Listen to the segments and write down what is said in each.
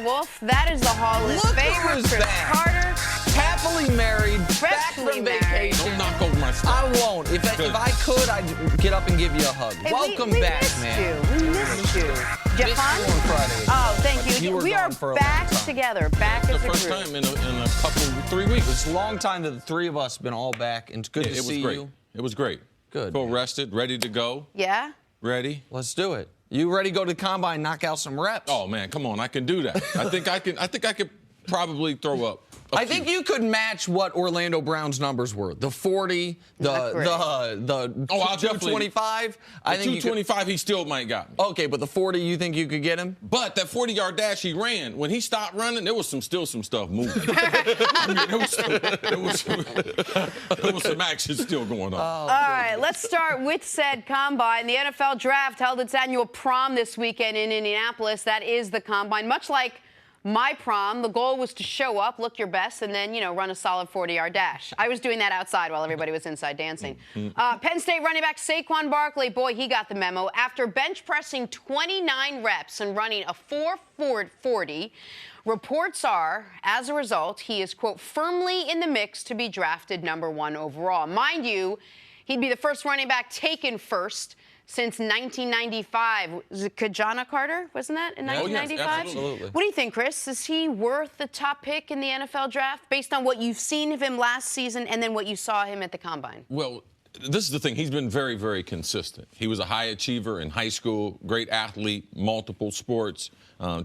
Wolf. That is the Hall of Look Famer, who's Chris back. Carter. Happily married, back Freshly from married. vacation. Don't knock over my stuff. I won't. If I could, I'd get up and give you a hug. Hey, Welcome we back, missed man. You. We missed you. Did you have Missed fun? you on Friday. Oh, thank you. You were We are gone for a back long time. together, back the as a first group. time in a couple, 3 weeks. It's a long time that the three of us have been all back, and it's good to It was see great. you. It was great. Good, Feel man. rested, ready to go. Yeah? Ready? Let's do it. You ready to go to the combine, knock out some reps? Oh man, come on, I can do that. I think I could probably throw up. I think you could match what Orlando Brown's numbers were. The 40, Not great. the I'll definitely- 225. I think you could. 225, he still might got me. Okay, but the 40, you think you could get him? But that 40-yard dash he ran, when he stopped running, there was still some stuff moving. I mean, there was some action still going on. All right, let's start with said combine. The NFL Draft held its annual prom this weekend in Indianapolis. That is the combine. Much like my prom, the goal was to show up, look your best, and then, run a solid 40-yard dash. I was doing that outside while everybody was inside dancing. Penn State running back Saquon Barkley, boy, he got the memo. After bench pressing 29 reps and running a 4.40, reports are, as a result, he is, quote, firmly in the mix to be drafted #1 overall. Mind you, he'd be the first running back taken first since 1995. Was it Kajana Carter? Wasn't that in 1995? yes, absolutely. What do you think, Chris? Is he worth the top pick in the NFL draft based on what you've seen of him last season and then what you saw him at the Combine? Well, this is the thing. He's been very, very consistent. He was a high achiever in high school, great athlete, multiple sports,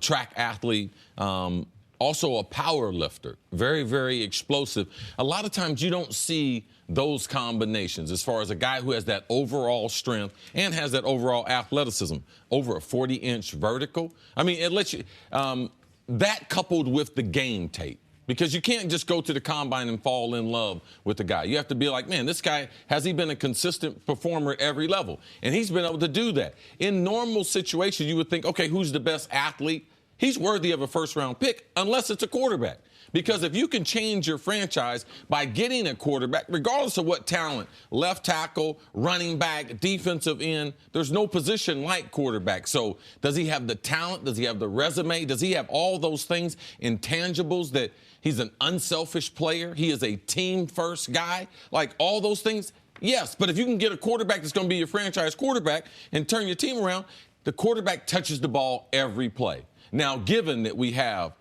track athlete, also a power lifter, very, very explosive. A lot of times you don't see those combinations as far as a guy who has that overall strength and has that overall athleticism, over a 40-inch vertical. I mean, it lets you, that coupled with the game tape. Because you can't just go to the combine and fall in love with the guy. You have to be like, man, this guy, has he been a consistent performer at every level? And he's been able to do that. In normal situations, you would think, okay, who's the best athlete? He's worthy of a first-round pick unless it's a quarterback. Because if you can change your franchise by getting a quarterback, regardless of what talent, left tackle, running back, defensive end, there's no position like quarterback. So does he have the talent? Does he have the resume? Does he have all those things, intangibles, that he's an unselfish player? He is a team-first guy? Like all those things? Yes, but if you can get a quarterback that's going to be your franchise quarterback and turn your team around, the quarterback touches the ball every play. Now, given that we have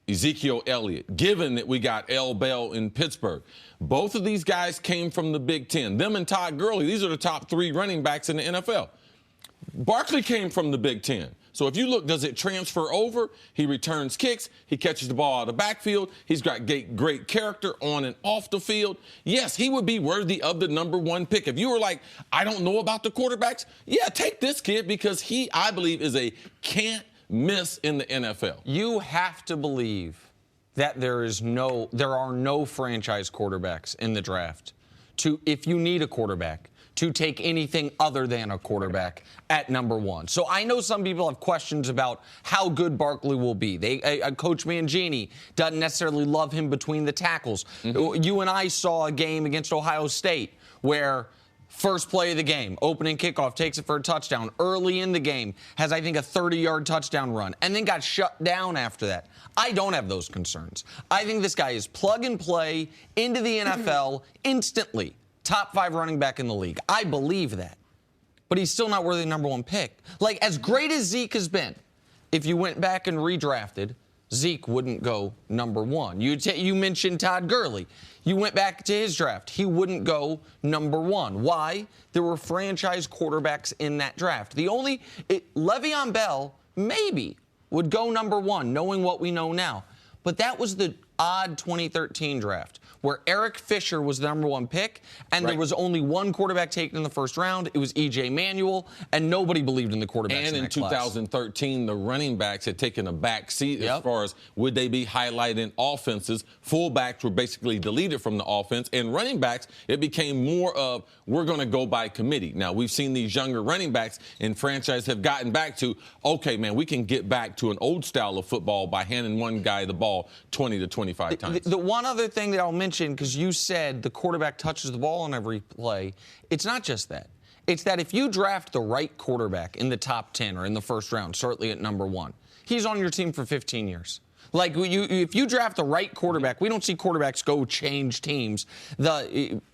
Ezekiel Elliott, given that we got L. Bell in Pittsburgh, both of these guys came from the Big Ten. Them and Todd Gurley, these are the top 3 running backs in the NFL. Barkley came from the Big Ten. So if you look, does it transfer over? He returns kicks. He catches the ball out of the backfield. He's got great character on and off the field. Yes, he would be worthy of the #1 pick. If you were like, I don't know about the quarterbacks, yeah, take this kid because he, I believe, is a can't miss in the NFL. You have to believe that there are no franchise quarterbacks in the draft. If you need a quarterback, to take anything other than a quarterback at #1. So I know some people have questions about how good Barkley will be. Coach Mangini doesn't necessarily love him between the tackles. You and I saw a game against Ohio State where first play of the game, opening kickoff, takes it for a touchdown. Early in the game, has, I think, a 30-yard touchdown run, and then got shut down after that. I don't have those concerns. I think this guy is plug and play into the NFL instantly. Top 5 running back in the league. I believe that. But he's still not worthy of the #1 pick. Like, as great as Zeke has been, if you went back and redrafted, Zeke wouldn't go #1. You mentioned Todd Gurley. You went back to his draft. He wouldn't go #1. Why? There were franchise quarterbacks in that draft. Le'Veon Bell maybe would go #1, knowing what we know now. But that was the odd 2013 draft where Eric Fisher was the #1 pick, and there was only one quarterback taken in the first round. It was E.J. Manuel, and nobody believed in the quarterbacks And in that class. 2013, the running backs had taken a back seat as far as would they be highlighted in offenses. Fullbacks were basically deleted from the offense, and running backs, it became more of we're going to go by committee. Now, we've seen these younger running backs in franchise have gotten back to, okay, man, we can get back to an old style of football by handing one guy the ball 20 to 25 times. The one other thing that I'll mention, because you said the quarterback touches the ball on every play, it's not just that. It's that if you draft the right quarterback in the top 10 or in the first round, certainly at #1, he's on your team for 15 years. Like, if you draft the right quarterback, we don't see quarterbacks go change teams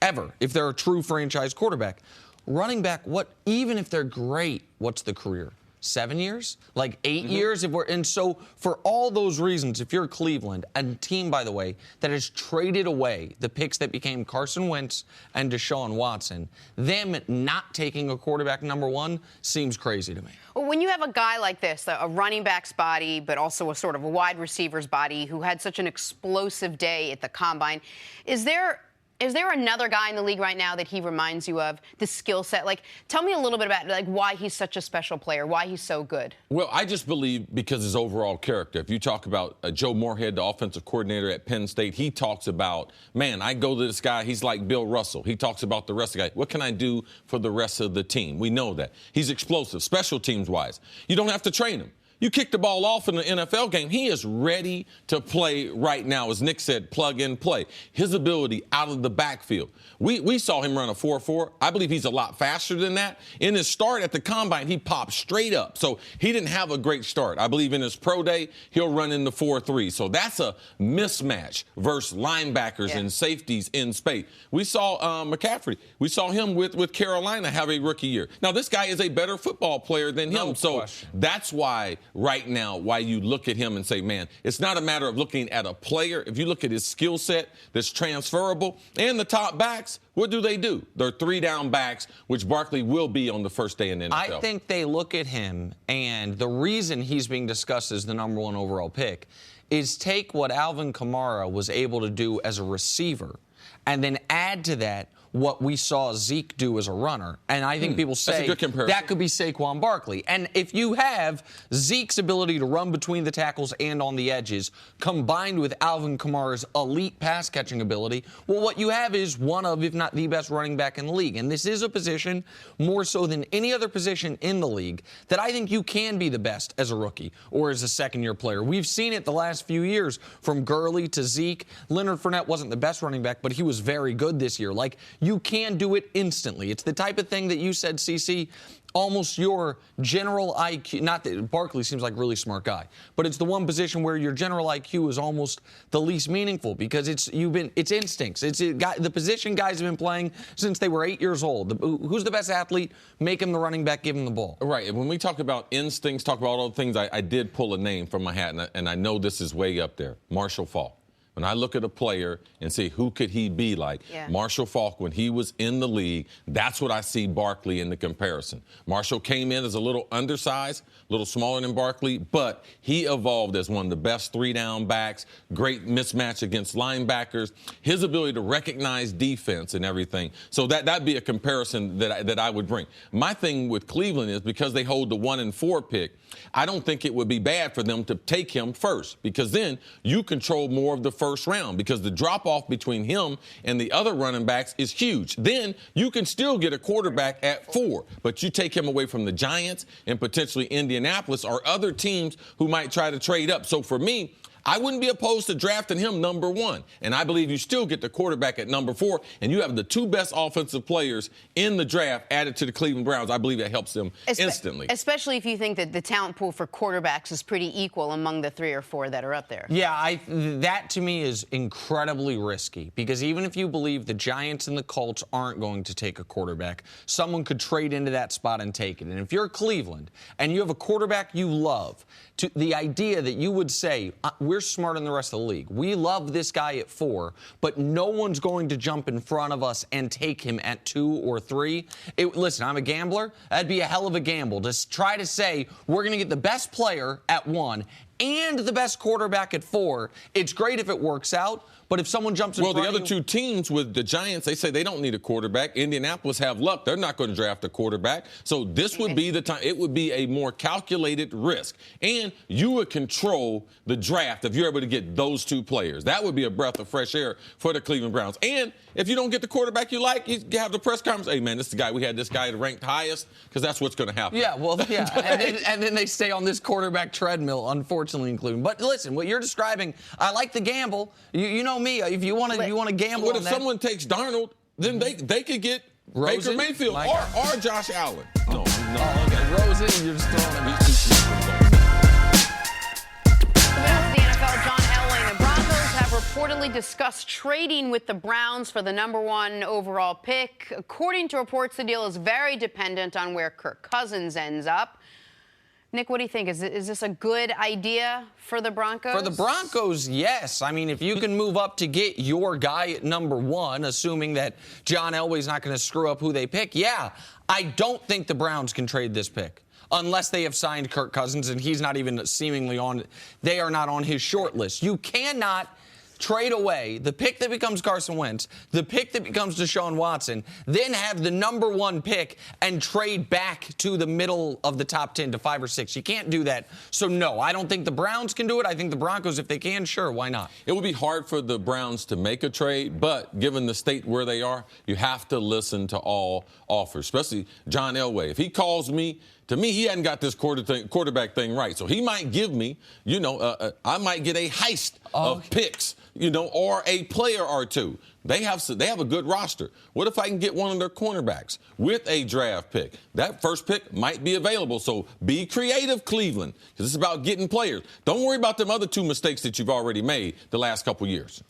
ever if they're a true franchise quarterback. Running back, even if they're great, what's the career? 7 years? Like 8 years? And so for all those reasons, if you're Cleveland, a team, by the way, that has traded away the picks that became Carson Wentz and Deshaun Watson, them not taking a quarterback number one seems crazy to me. Well, when you have a guy like this, a running back's body, but also a sort of a wide receiver's body who had such an explosive day at the Combine, is there another guy in the league right now that he reminds you of, the skill set? Like, tell me a little bit about, like, why he's such a special player, why he's so good. Well, I just believe because his overall character. If you talk about Joe Moorhead, the offensive coordinator at Penn State, he talks about, man, I go to this guy, he's like Bill Russell. He talks about the rest of the guy. What can I do for the rest of the team? We know that. He's explosive, special teams-wise. You don't have to train him. You kick the ball off in the NFL game, he is ready to play right now. As Nick said, plug and play. His ability out of the backfield. We saw him run a 4.4. I believe he's a lot faster than that. In his start at the Combine, he popped straight up. So he didn't have a great start. I believe in his pro day, he'll run in the 4.3. So that's a mismatch versus linebackers and safeties in space. We saw McCaffrey. We saw him with Carolina have a rookie year. Now, this guy is a better football player than him. That's why right now, why you look at him and say, man, it's not a matter of looking at a player. If you look at his skill set that's transferable, and the top backs, what do? They're 3-down backs, which Barkley will be on the first day in the NFL. I think they look at him, and the reason he's being discussed as the number one overall pick is take what Alvin Kamara was able to do as a receiver and then add to that what we saw Zeke do as a runner. And I think people say that could be Saquon Barkley. And if you have Zeke's ability to run between the tackles and on the edges combined with Alvin Kamara's elite pass-catching ability, well, what you have is one of, if not the best running back in the league. And this is a position, more so than any other position in the league, that I think you can be the best as a rookie or as a second-year player. We've seen it the last few years from Gurley to Zeke. Leonard Fournette wasn't the best running back, but he was very good this year. Like, you can do it instantly. It's the type of thing that you said, CC, almost your general IQ, not that Barkley seems like a really smart guy, but it's the one position where your general IQ is almost the least meaningful because it's instincts. It's the position guys have been playing since they were 8 years old. Who's the best athlete? Make him the running back, give him the ball. Right. And when we talk about instincts, talk about all the things, I did pull a name from my hat, and I know this is way up there. Marshall Faulk. When I look at a player and say, who could he be like? Marshall Faulk, when he was in the league, that's what I see Barkley in the comparison. Marshall came in as a little undersized, a little smaller than Barkley, but he evolved as one of the best 3-down backs, great mismatch against linebackers, his ability to recognize defense and everything. So that'd be a comparison that I would bring. My thing with Cleveland is because they hold the 1 and 4 pick, I don't think it would be bad for them to take him first because then you control more of the first round because the drop-off between him and the other running backs is huge. Then you can still get a quarterback at 4, but you take him away from the Giants and potentially Indianapolis or other teams who might try to trade up. So for me, I wouldn't be opposed to drafting him number 1. And I believe you still get the quarterback at number 4, and you have the 2 best offensive players in the draft added to the Cleveland Browns. I believe that helps them instantly. Especially if you think that the talent pool for quarterbacks is pretty equal among the 3 or 4 that are up there. Yeah, that to me is incredibly risky because even if you believe the Giants and the Colts aren't going to take a quarterback, someone could trade into that spot and take it. And if you're Cleveland and you have a quarterback you love, the idea that you would say, we're smarter than the rest of the league. We love this guy at 4, but no one's going to jump in front of us and take him at 2 or 3. Listen, I'm a gambler. That'd be a hell of a gamble to try to say we're going to get the best player at 1 and the best quarterback at 4. It's great if it works out, but if someone jumps in front of you... Well, the other 2 teams with the Giants, they say they don't need a quarterback. Indianapolis have luck. They're not going to draft a quarterback. So this would be the time. It would be a more calculated risk. And you would control the draft if you're able to get those 2 players. That would be a breath of fresh air for the Cleveland Browns. And if you don't get the quarterback you like, you have the press conference. Hey, man, this is the guy. We had this guy ranked highest because that's what's going to happen. Yeah, well, yeah. and then they stay on this quarterback treadmill, unfortunately, in Cleveland. But listen, what you're describing, I like the gamble. You know me. If you want to gamble, what if someone takes Darnold? Then they could get Baker Mayfield or Josh Allen. No. Okay. Rosen, you're just throwing him out. reportedly discussed trading with the Browns for the #1 overall pick. According to reports, the deal is very dependent on where Kirk Cousins ends up. Nick, what do you think? Is this a good idea for the Broncos? For the Broncos, yes. I mean, if you can move up to get your guy at #1, assuming that John Elway's not going to screw up who they pick, yeah. I don't think the Browns can trade this pick unless they have signed Kirk Cousins, and he's not even seemingly on. They are not on his short list. You cannot trade away the pick that becomes Carson Wentz, the pick that becomes Deshaun Watson, then have the #1 pick and trade back to the middle of the top 10 to 5 or 6. You can't do that. So, no, I don't think the Browns can do it. I think the Broncos, if they can, sure, why not? It would be hard for the Browns to make a trade, but given the state where they are, you have to listen to all offers, especially John Elway. If he calls me, to me, he hadn't got this quarterback thing right. So he might give me, I might get a heist of picks, or a player or two. They have a good roster. What if I can get one of their cornerbacks with a draft pick? That first pick might be available. So be creative, Cleveland, because it's about getting players. Don't worry about them other 2 mistakes that you've already made the last couple years.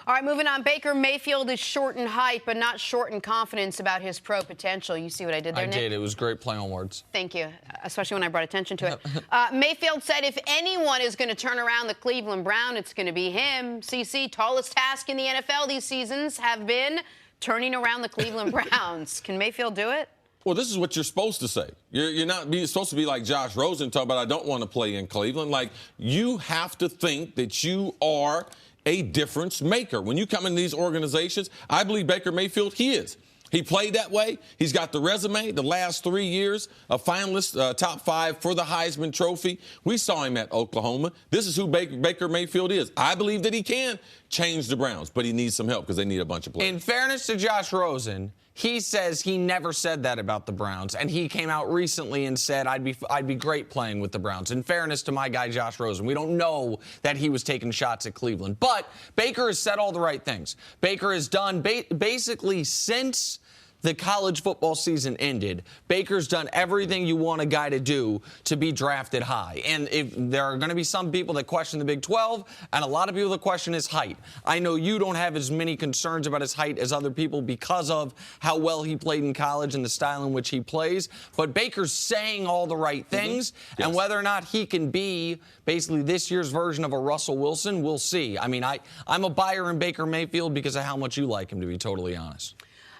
All right, moving on. Baker Mayfield is short in height, but not short in confidence about his pro potential. You see what I did there, Nick? I did. It was great play on words. Thank you, especially when I brought attention to it. Mayfield said if anyone is going to turn around the Cleveland Browns, it's going to be him. CC, tallest task in the NFL these seasons have been turning around the Cleveland Browns. Can Mayfield do it? Well, this is what you're supposed to say. You're not supposed to be like Josh Rosen talking about I don't want to play in Cleveland. Like, you have to think that you are a difference maker. When you come in these organizations, I believe Baker Mayfield, he is. He played that way. He's got the resume, the last 3 years, a finalist, top 5 for the Heisman Trophy. We saw him at Oklahoma. This is who Baker Mayfield is. I believe that he can change the Browns, but he needs some help because they need a bunch of players. In fairness to Josh Rosen, he says he never said that about the Browns, and he came out recently and said, I'd be great playing with the Browns. In fairness to my guy, Josh Rosen, we don't know that he was taking shots at Cleveland. But Baker has said all the right things. Baker has done basically since the college football season ended, Baker's done everything you want a guy to do to be drafted high. And if there are going to be some people that question the Big 12, and a lot of people that question his height. I know you don't have as many concerns about his height as other people because of how well he played in college and the style in which he plays. But Baker's saying all the right things, Yes. and whether or not he can be basically this year's version of a Russell Wilson, we'll see. I mean, I'm a buyer in Baker Mayfield because of how much you like him, to be totally honest.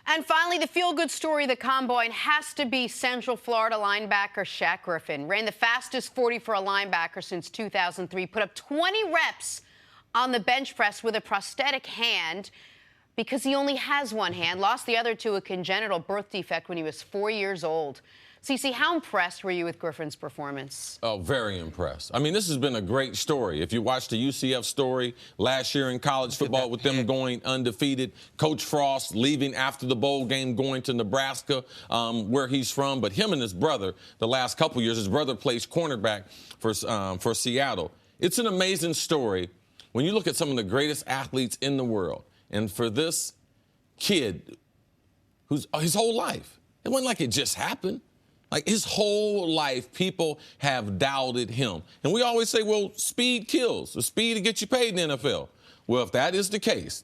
And finally, the feel-good story of the Combine has to be Central Florida linebacker Shaq Griffin. Ran the fastest 40 for a linebacker since 2003. Put up 20 reps on the bench press with a prosthetic hand because he only has one hand. Lost the other to a congenital birth defect when he was 4 years old. CeCe, how impressed were you with Griffin's performance? Oh, very impressed. I mean, this has been a great story. If you watched the UCF story last year in college football with them going undefeated, Coach Frost leaving after the bowl game, going to Nebraska, where he's from. But him and his brother, the last couple years, his brother plays cornerback for Seattle. It's an amazing story when you look at some of the greatest athletes in the world. And for this kid, who's his whole life, it wasn't like it just happened. Like, his whole life, people have doubted him. And we always say, well, speed kills. The speed to get you paid in the NFL. Well, if that is the case,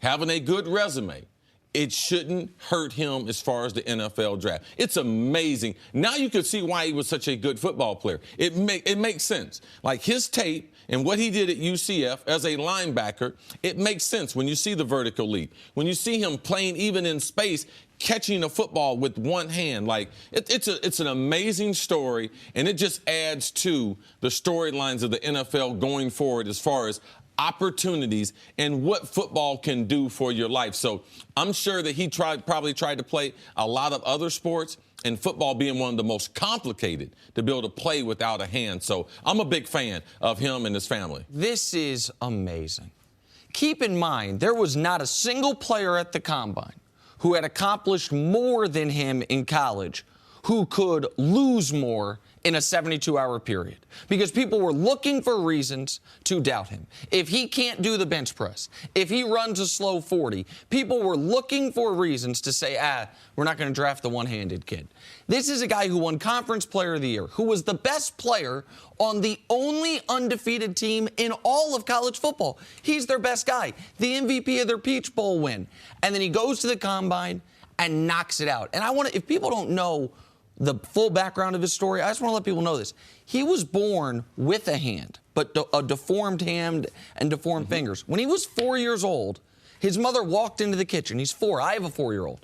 having a good resume, it shouldn't hurt him as far as the NFL draft. It's amazing. Now you can see why he was such a good football player. It makes sense. Like, his tape and what he did at UCF as a linebacker, it makes sense when you see the vertical leap. When you see him playing even in space, catching a football with one hand. Like, it's an amazing story, and it just adds to the storylines of the NFL going forward as far as opportunities and what football can do for your life. So I'm sure that he probably tried to play a lot of other sports, and football being one of the most complicated to be able to play without a hand. So I'm a big fan of him and his family. This is amazing. Keep in mind, there was not a single player at the Combine who had accomplished more than him in college who could lose more in a 72-hour period because people were looking for reasons to doubt him. If he can't do the bench press, if he runs a slow 40, people were looking for reasons to say, we're not going to draft the one-handed kid. This is a guy who won Conference Player of the Year, who was the best player on the only undefeated team in all of college football. He's their best guy, the MVP of their Peach Bowl win. And then he goes to the Combine and knocks it out. And if people don't know the full background of his story, I just want to let people know this. He was born with a hand, but a deformed hand and deformed fingers. When he was 4 years old, his mother walked into the kitchen. He's 4. I have a 4-year-old.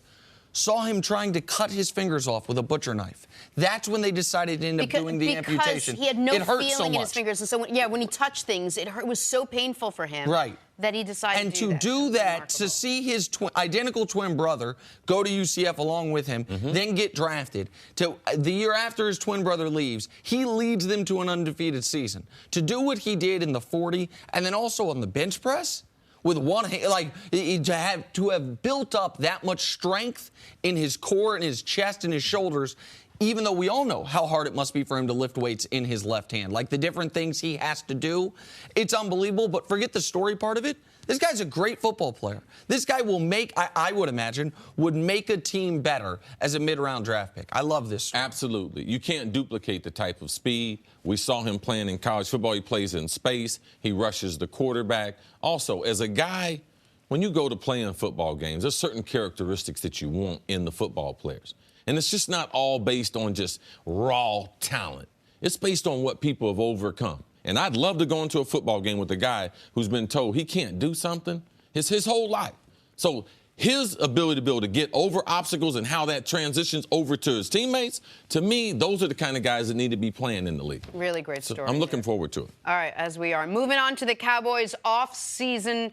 Saw him trying to cut his fingers off with a butcher knife. That's when they decided to end up doing the amputation. Because he had no feeling in his much. fingers. And so, when he touched things, it was so painful for him that he decided to do that. To see his identical twin brother go to UCF along with him, then get drafted. The year after his twin brother leaves, he leads them to an undefeated season. To do what he did in the 40 and then also on the bench press, with one hand, to have built up that much strength in his core and his chest and his shoulders, even though we all know how hard it must be for him to lift weights in his left hand. Like the different things he has to do, it's unbelievable. But forget the story part of it. This guy's a great football player. This guy will I would imagine, would make a team better as a mid-round draft pick. I love this story. Absolutely. You can't duplicate the type of speed. We saw him playing in college football. He plays in space. He rushes the quarterback. Also, as a guy, when you go to play in football games, there's certain characteristics that you want in the football players. And it's just not all based on just raw talent. It's based on what people have overcome. And I'd love to go into a football game with a guy who's been told he can't do something his whole life. So his ability to be able to get over obstacles and how that transitions over to his teammates, to me, those are the kind of guys that need to be playing in the league. Really great story. So I'm looking forward to it. All right, as we are moving on to the Cowboys' off-season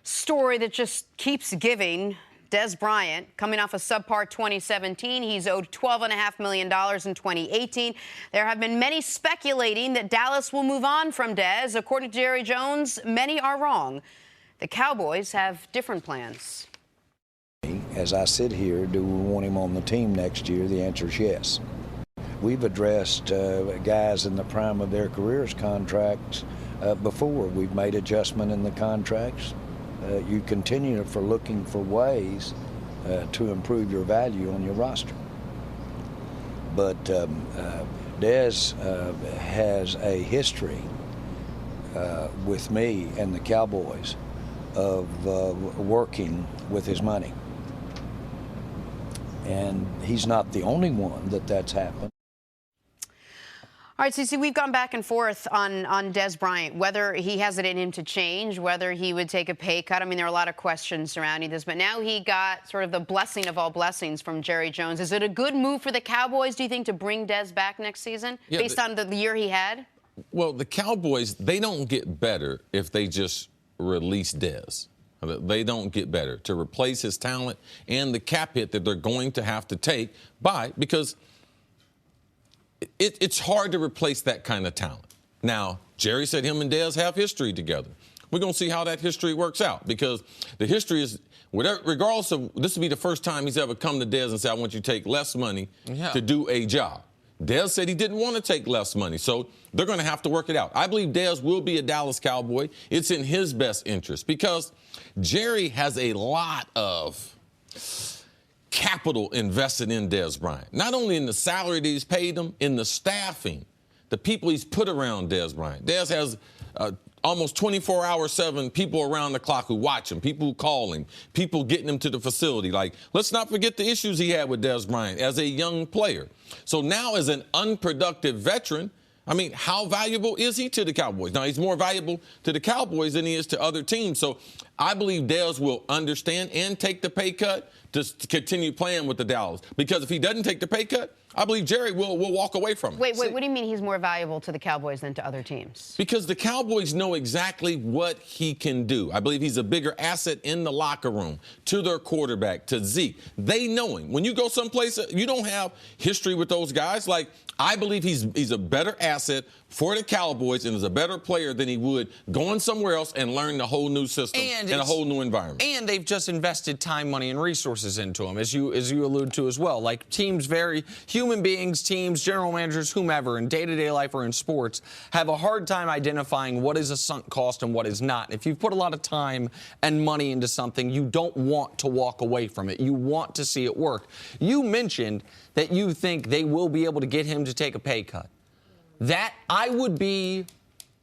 story that just keeps giving. Dez Bryant, coming off a subpar 2017, he's owed $12.5 million in 2018. There have been many speculating that Dallas will move on from Dez. According to Jerry Jones, many are wrong. The Cowboys have different plans. As I sit here, do we want him on the team next year? The answer is yes. We've addressed guys in the prime of their careers contracts before. We've made adjustment in the contracts. You continue for looking for ways to improve your value on your roster. But Dez has a history with me and the Cowboys of working with his money. And he's not the only one that's happened. All right, Cece, we've gone back and forth on Dez Bryant, whether he has it in him to change, whether he would take a pay cut. I mean, there are a lot of questions surrounding this, but now he got sort of the blessing of all blessings from Jerry Jones. Is it a good move for the Cowboys, do you think, to bring Dez back next season, based on the year he had? Well, the Cowboys, they don't get better if they just release Dez. They don't get better. To replace his talent and the cap hit that they're going to have to take because it's hard to replace that kind of talent. Now, Jerry said him and Dez have history together. We're going to see how that history works out because the history is, regardless of, this will be the first time he's ever come to Dez and said, I want you to take less money to do a job. Dez said he didn't want to take less money, so they're going to have to work it out. I believe Dez will be a Dallas Cowboy. It's in his best interest because Jerry has a lot of capital invested in Dez Bryant. Not only in the salary that he's paid him, in the staffing, the people he's put around Dez Bryant. Dez has almost 24/7 people around the clock who watch him, people who call him, people getting him to the facility. Like, let's not forget the issues he had with Dez Bryant as a young player. So now as an unproductive veteran, I mean, how valuable is he to the Cowboys? Now, he's more valuable to the Cowboys than he is to other teams. So I believe Dez will understand and take the pay cut to continue playing with the Dallas. Because if he doesn't take the pay cut, I believe Jerry will walk away from him. Wait, what do you mean he's more valuable to the Cowboys than to other teams? Because the Cowboys know exactly what he can do. I believe he's a bigger asset in the locker room, to their quarterback, to Zeke. They know him. When you go someplace, you don't have history with those guys. Like, I believe he's a better asset for the Cowboys and is a better player than he would going somewhere else and learn the whole new system and a whole new environment. And they've just invested time, money, and resources into him, as you allude to as well. Like teams human beings, teams, general managers, whomever, in day-to-day life or in sports, have a hard time identifying what is a sunk cost and what is not. If you've put a lot of time and money into something, you don't want to walk away from it. You want to see it work. You mentioned that you think they will be able to get him to take a pay cut. That, I would be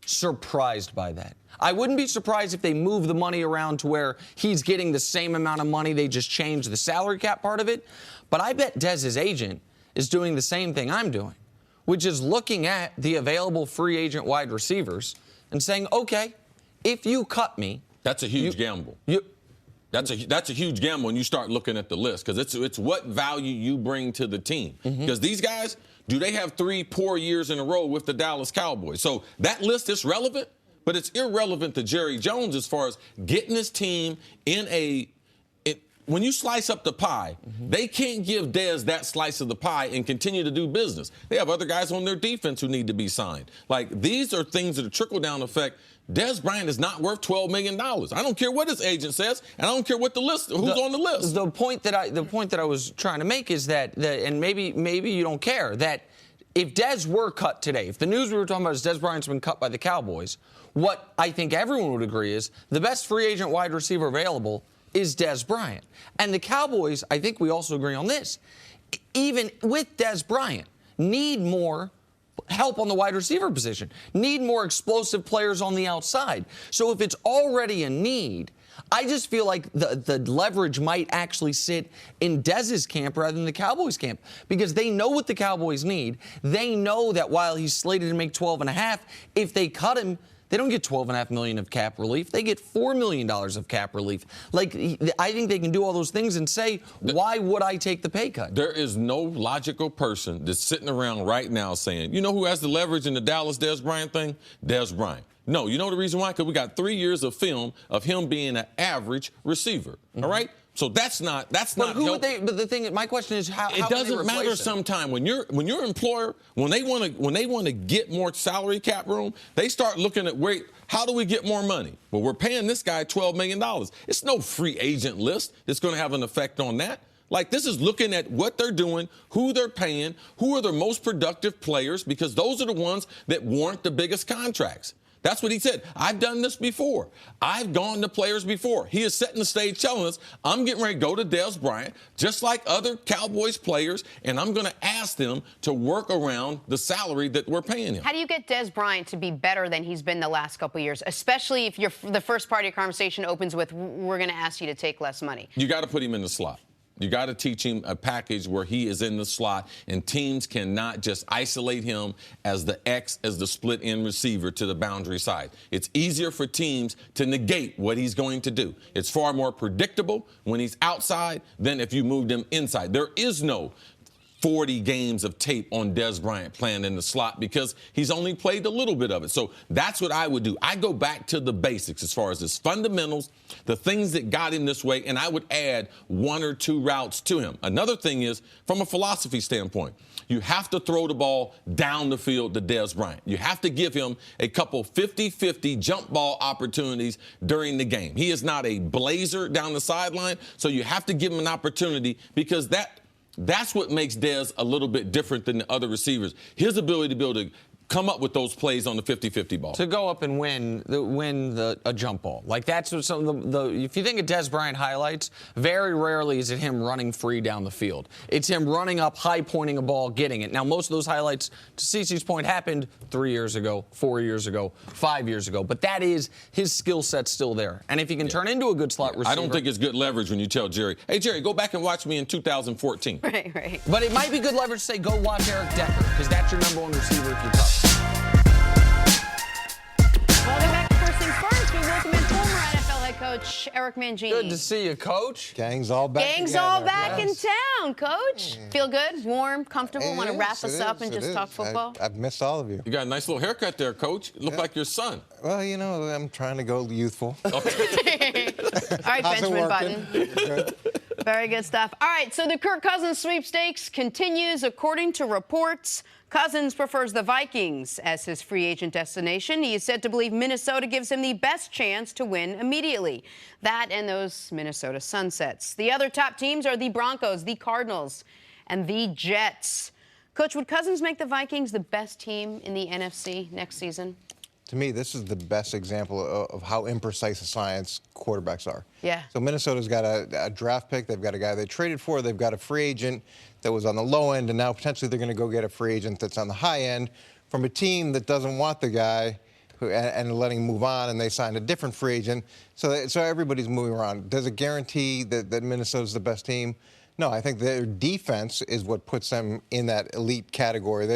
surprised by that. I wouldn't be surprised if they move the money around to where he's getting the same amount of money. They just change the salary cap part of it. But I bet Dez's agent is doing the same thing I'm doing, which is looking at the available free agent wide receivers and saying, okay, if you cut me. That's a huge gamble. That's a huge gamble when you start looking at the list, because it's what value you bring to the team. Because these guys, do they have 3 poor years in a row with the Dallas Cowboys? So that list is relevant, but it's irrelevant to Jerry Jones as far as getting his team in when you slice up the pie, they can't give Dez that slice of the pie and continue to do business. They have other guys on their defense who need to be signed. Like, these are things that are trickle-down effect. Dez Bryant is not worth $12 million. I don't care what his agent says, and I don't care what who's on the list. The point that I was trying to make is that and maybe you don't care, that if Dez were cut today, if the news we were talking about is Dez Bryant's been cut by the Cowboys, what I think everyone would agree is the best free agent wide receiver available is Dez Bryant. And the Cowboys, I think we also agree on this, even with Dez Bryant, need more help on the wide receiver position, need more explosive players on the outside. So if it's already a need, I just feel like the leverage might actually sit in Dez's camp rather than the Cowboys' camp, because they know what the Cowboys need. They know that while he's slated to make $12.5, if they cut him, they don't get $12.5 million of cap relief. They get $4 million of cap relief. Like, I think they can do all those things and say, why would I take the pay cut? There is no logical person that's sitting around right now saying, you know who has the leverage in the Dallas Dez Bryant thing? Dez Bryant. No, you know the reason why? Because we got 3 years of film of him being an average receiver. All right? So that's not. But who would they? But the thing, my question is, how? It doesn't matter. Sometime when your employer, when they want to get more salary cap room, they start looking at, wait, how do we get more money? Well, we're paying this guy $12 million. It's no free agent list that's going to have an effect on that. Like, this is looking at what they're doing, who they're paying, who are their most productive players, because those are the ones that warrant the biggest contracts. That's what he said. I've done this before. I've gone to players before. He is setting the stage telling us, I'm getting ready to go to Dez Bryant, just like other Cowboys players, and I'm going to ask them to work around the salary that we're paying him. How do you get Dez Bryant to be better than he's been the last couple of years, especially if the first part of your conversation opens with, we're going to ask you to take less money? You got to put him in the slot. You got to teach him a package where he is in the slot, and teams cannot just isolate him as the split end receiver to the boundary side. It's easier for teams to negate what he's going to do. It's far more predictable when he's outside than if you moved him inside. There is no 40 games of tape on Dez Bryant playing in the slot because he's only played a little bit of it. So that's what I would do. I go back to the basics as far as his fundamentals, the things that got him this way, and I would add 1 or 2 routes to him. Another thing is, from a philosophy standpoint, you have to throw the ball down the field to Dez Bryant. You have to give him a couple 50-50 jump ball opportunities during the game. He is not a blazer down the sideline, so you have to give him an opportunity, because that's what makes Dez a little bit different than the other receivers. His ability to be able to come up with those plays on the 50-50 ball. To go up and win a jump ball. Like, that's what if you think of Dez Bryant highlights, very rarely is it him running free down the field. It's him running up, high pointing a ball, getting it. Now, most of those highlights, to CeCe's point, happened 3 years ago, 4 years ago, 5 years ago. But that is, his skill set's still there. And if he can turn into a good slot receiver. I don't think it's good leverage when you tell Jerry, hey, Jerry, go back and watch me in 2014. Right. But it might be good leverage to say, go watch Eric Decker, because that's your number 1 receiver if you're tough. Welcome back to First Things First. We welcome in former NFL head coach Eric Mangini. Good to see you, Coach. Gang's all back Gang's together. all back in Yes. town, Coach. Feel good, warm, comfortable? Want to wrap us up and just talk football? I've missed all of you. You got a nice little haircut there, Coach. You look like your son. Well, you know, I'm trying to go youthful. right, How's it Benjamin working? Button. Very good stuff. All right, so the Kirk Cousins sweepstakes continues. According to reports, Cousins prefers the Vikings as his free agent destination. He is said to believe Minnesota gives him the best chance to win immediately. That and those Minnesota Sunsets. The other top teams are the Broncos, the Cardinals, and the Jets. Coach, would Cousins make the Vikings the best team in the NFC next season? To me, this is the best example of how imprecise a science quarterbacks are. Yeah. So Minnesota's got a draft pick. They've got a guy they traded for. They've got a free agent that was on the low end, and now potentially they're going to go get a free agent that's on the high end from a team that doesn't want the guy and letting him move on, and they signed a different free agent. So everybody's moving around. Does it guarantee that Minnesota's the best team? No, I think their defense is what puts them in that elite category.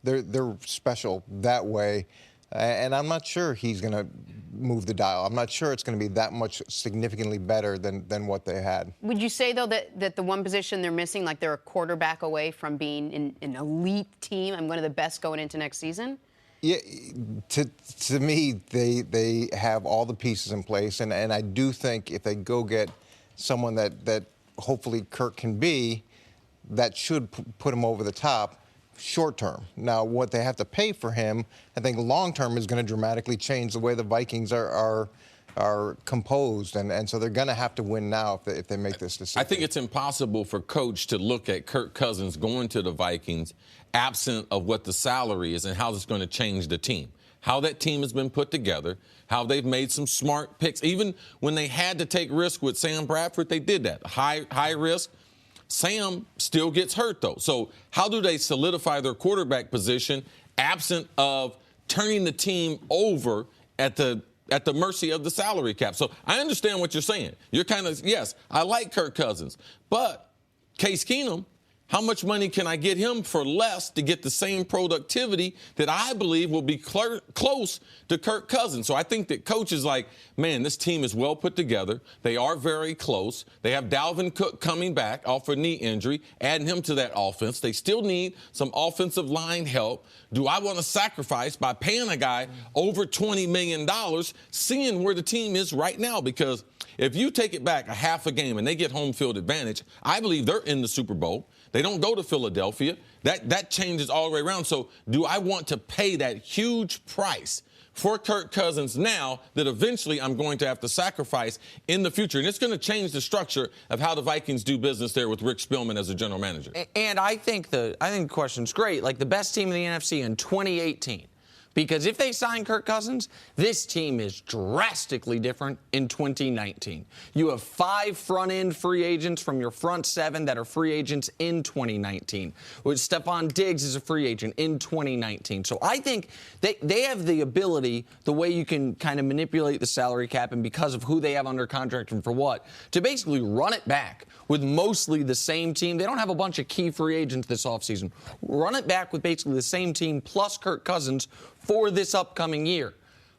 They're special that way, and I'm not sure he's going to move the dial. I'm not sure it's going to be that much significantly better than what they had. Would you say, though, that the one position they're missing, like they're a quarterback away from being an elite team and one of the best going into next season? Yeah, to me, they have all the pieces in place, and I do think if they go get someone that hopefully Kirk can be, that should put him over the top. Short term. Now, what they have to pay for him, I think long term is going to dramatically change the way the Vikings are composed, and so they're going to have to win now if they make this decision. I think it's impossible for coach to look at Kirk Cousins going to the Vikings absent of what the salary is and how it's going to change the team. How that team has been put together, how they've made some smart picks. Even when they had to take risk with Sam Bradford, they did that. High risk. Sam still gets hurt, though. So how do they solidify their quarterback position absent of turning the team over at the mercy of the salary cap? So I understand what you're saying. You're kind of, yes, I like Kirk Cousins. But Case Keenum, how much money can I get him for less to get the same productivity that I believe will be close to Kirk Cousins? So I think that coach is like, man, this team is well put together. They are very close. They have Dalvin Cook coming back off a knee injury, adding him to that offense. They still need some offensive line help. Do I want to sacrifice by paying a guy over $20 million, seeing where the team is right now? Because if you take it back a half a game and they get home field advantage, I believe they're in the Super Bowl. They don't go to Philadelphia. That changes all the way around. So do I want to pay that huge price for Kirk Cousins now that eventually I'm going to have to sacrifice in the future? And it's going to change the structure of how the Vikings do business there with Rick Spielman as a general manager. And I think the question's great. Like the best team in the NFC in 2018. Because if they sign Kirk Cousins, this team is drastically different in 2019. You have 5 front-end free agents from your front 7 that are free agents in 2019. Which Stephon Diggs is a free agent in 2019. So I think they have the ability, the way you can kind of manipulate the salary cap and because of who they have under contract and for what, to basically run it back with mostly the same team. They don't have a bunch of key free agents this offseason. Run it back with basically the same team plus Kirk Cousins for this upcoming year.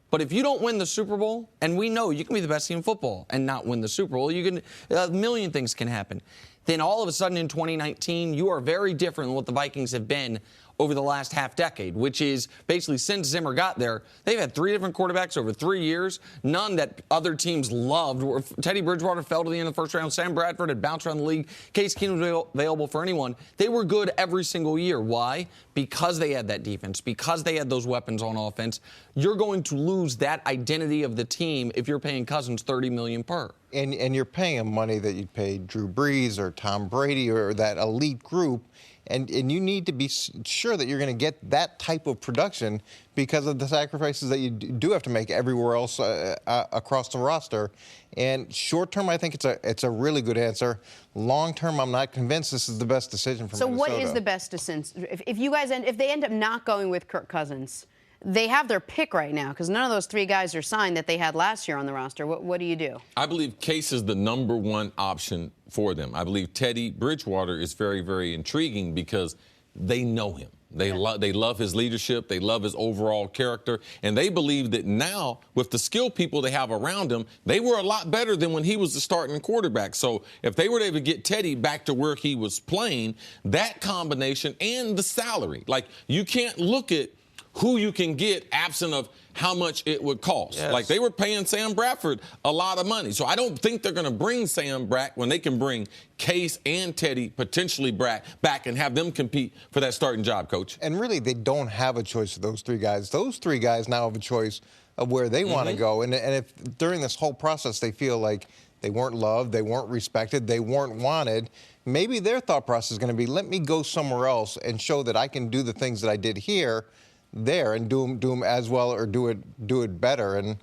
But if you don't win the Super Bowl, and we know you can be the best team in football and not win the Super Bowl, a million things can happen. Then all of a sudden in 2019, you are very different than what the Vikings have been over the last half decade, which is basically since Zimmer got there, they've had 3 different quarterbacks over 3 years, none that other teams loved. Teddy Bridgewater fell to the end of the first round. Sam Bradford had bounced around the league. Case Keenum was available for anyone. They were good every single year. Why? Because they had that defense, because they had those weapons on offense. You're going to lose that identity of the team if you're paying Cousins $30 million per. And you're paying him money that you'd pay Drew Brees or Tom Brady or that elite group. And you need to be sure that you're going to get that type of production because of the sacrifices that you do have to make everywhere else across the roster. And short term, I think it's a really good answer. Long term, I'm not convinced this is the best decision for Minnesota. So what is the best decision? If they end up not going with Kirk Cousins, they have their pick right now because none of those 3 guys are signed that they had last year on the roster. What do you do? I believe Case is the number 1 option for them. I believe Teddy Bridgewater is very, very intriguing because they know him. They love his leadership. They love his overall character. And they believe that now, with the skill people they have around him, they were a lot better than when he was the starting quarterback. So if they were able to get Teddy back to where he was playing, that combination and the salary. Like, you can't look at who you can get absent of how much it would cost. Yes. Like, they were paying Sam Bradford a lot of money. So I don't think they're going to bring Sam back when they can bring Case and Teddy potentially back and have them compete for that starting job, Coach. And really, they don't have a choice of those three guys. Those three guys now have a choice of where they want to go. And if during this whole process they feel like they weren't loved, they weren't respected, they weren't wanted, maybe their thought process is going to be, let me go somewhere else and show that I can do the things that I did here, there, and do them as well or do it better. And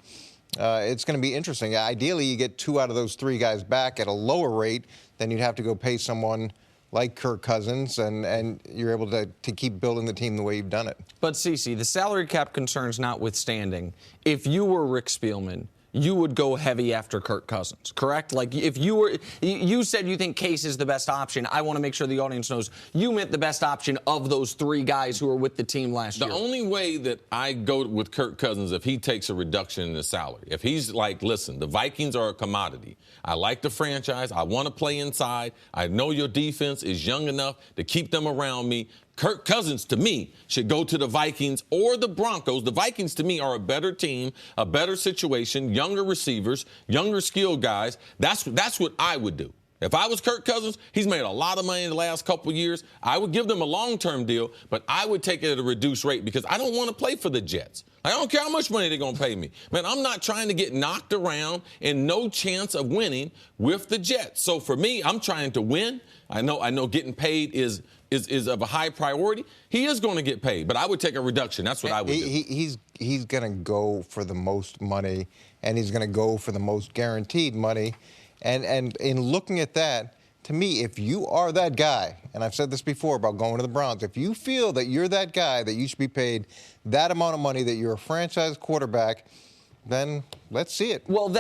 it's going to be interesting. Ideally, you get 2 out of those 3 guys back at a lower rate than you'd have to go pay someone like Kirk Cousins, and you're able to keep building the team the way you've done it. But, Cece, the salary cap concerns notwithstanding, if you were Rick Spielman, you would go heavy after Kirk Cousins, correct? Like, if you said you think Case is the best option. I want to make sure the audience knows you meant the best option of those 3 guys who were with the team last year. The only way that I go with Kirk Cousins if he takes a reduction in his salary. If he's like, listen, the Vikings are a commodity. I like the franchise. I want to play inside. I know your defense is young enough to keep them around me. Kirk Cousins, to me, should go to the Vikings or the Broncos. The Vikings, to me, are a better team, a better situation, younger receivers, younger skilled guys. That's what I would do. If I was Kirk Cousins, he's made a lot of money in the last couple of years. I would give them a long-term deal, but I would take it at a reduced rate because I don't want to play for the Jets. I don't care how much money they're going to pay me. Man, I'm not trying to get knocked around and no chance of winning with the Jets. So for me, I'm trying to win. I know getting paid is of a high priority. He is going to get paid, but I would take a reduction. That's what I would do. He's going to go for the most money, and he's going to go for the most guaranteed money. And in looking at that, to me, if you are that guy, and I've said this before about going to the Browns, if you feel that you're that guy, that you should be paid that amount of money, that you're a franchise quarterback, then let's see it. Well,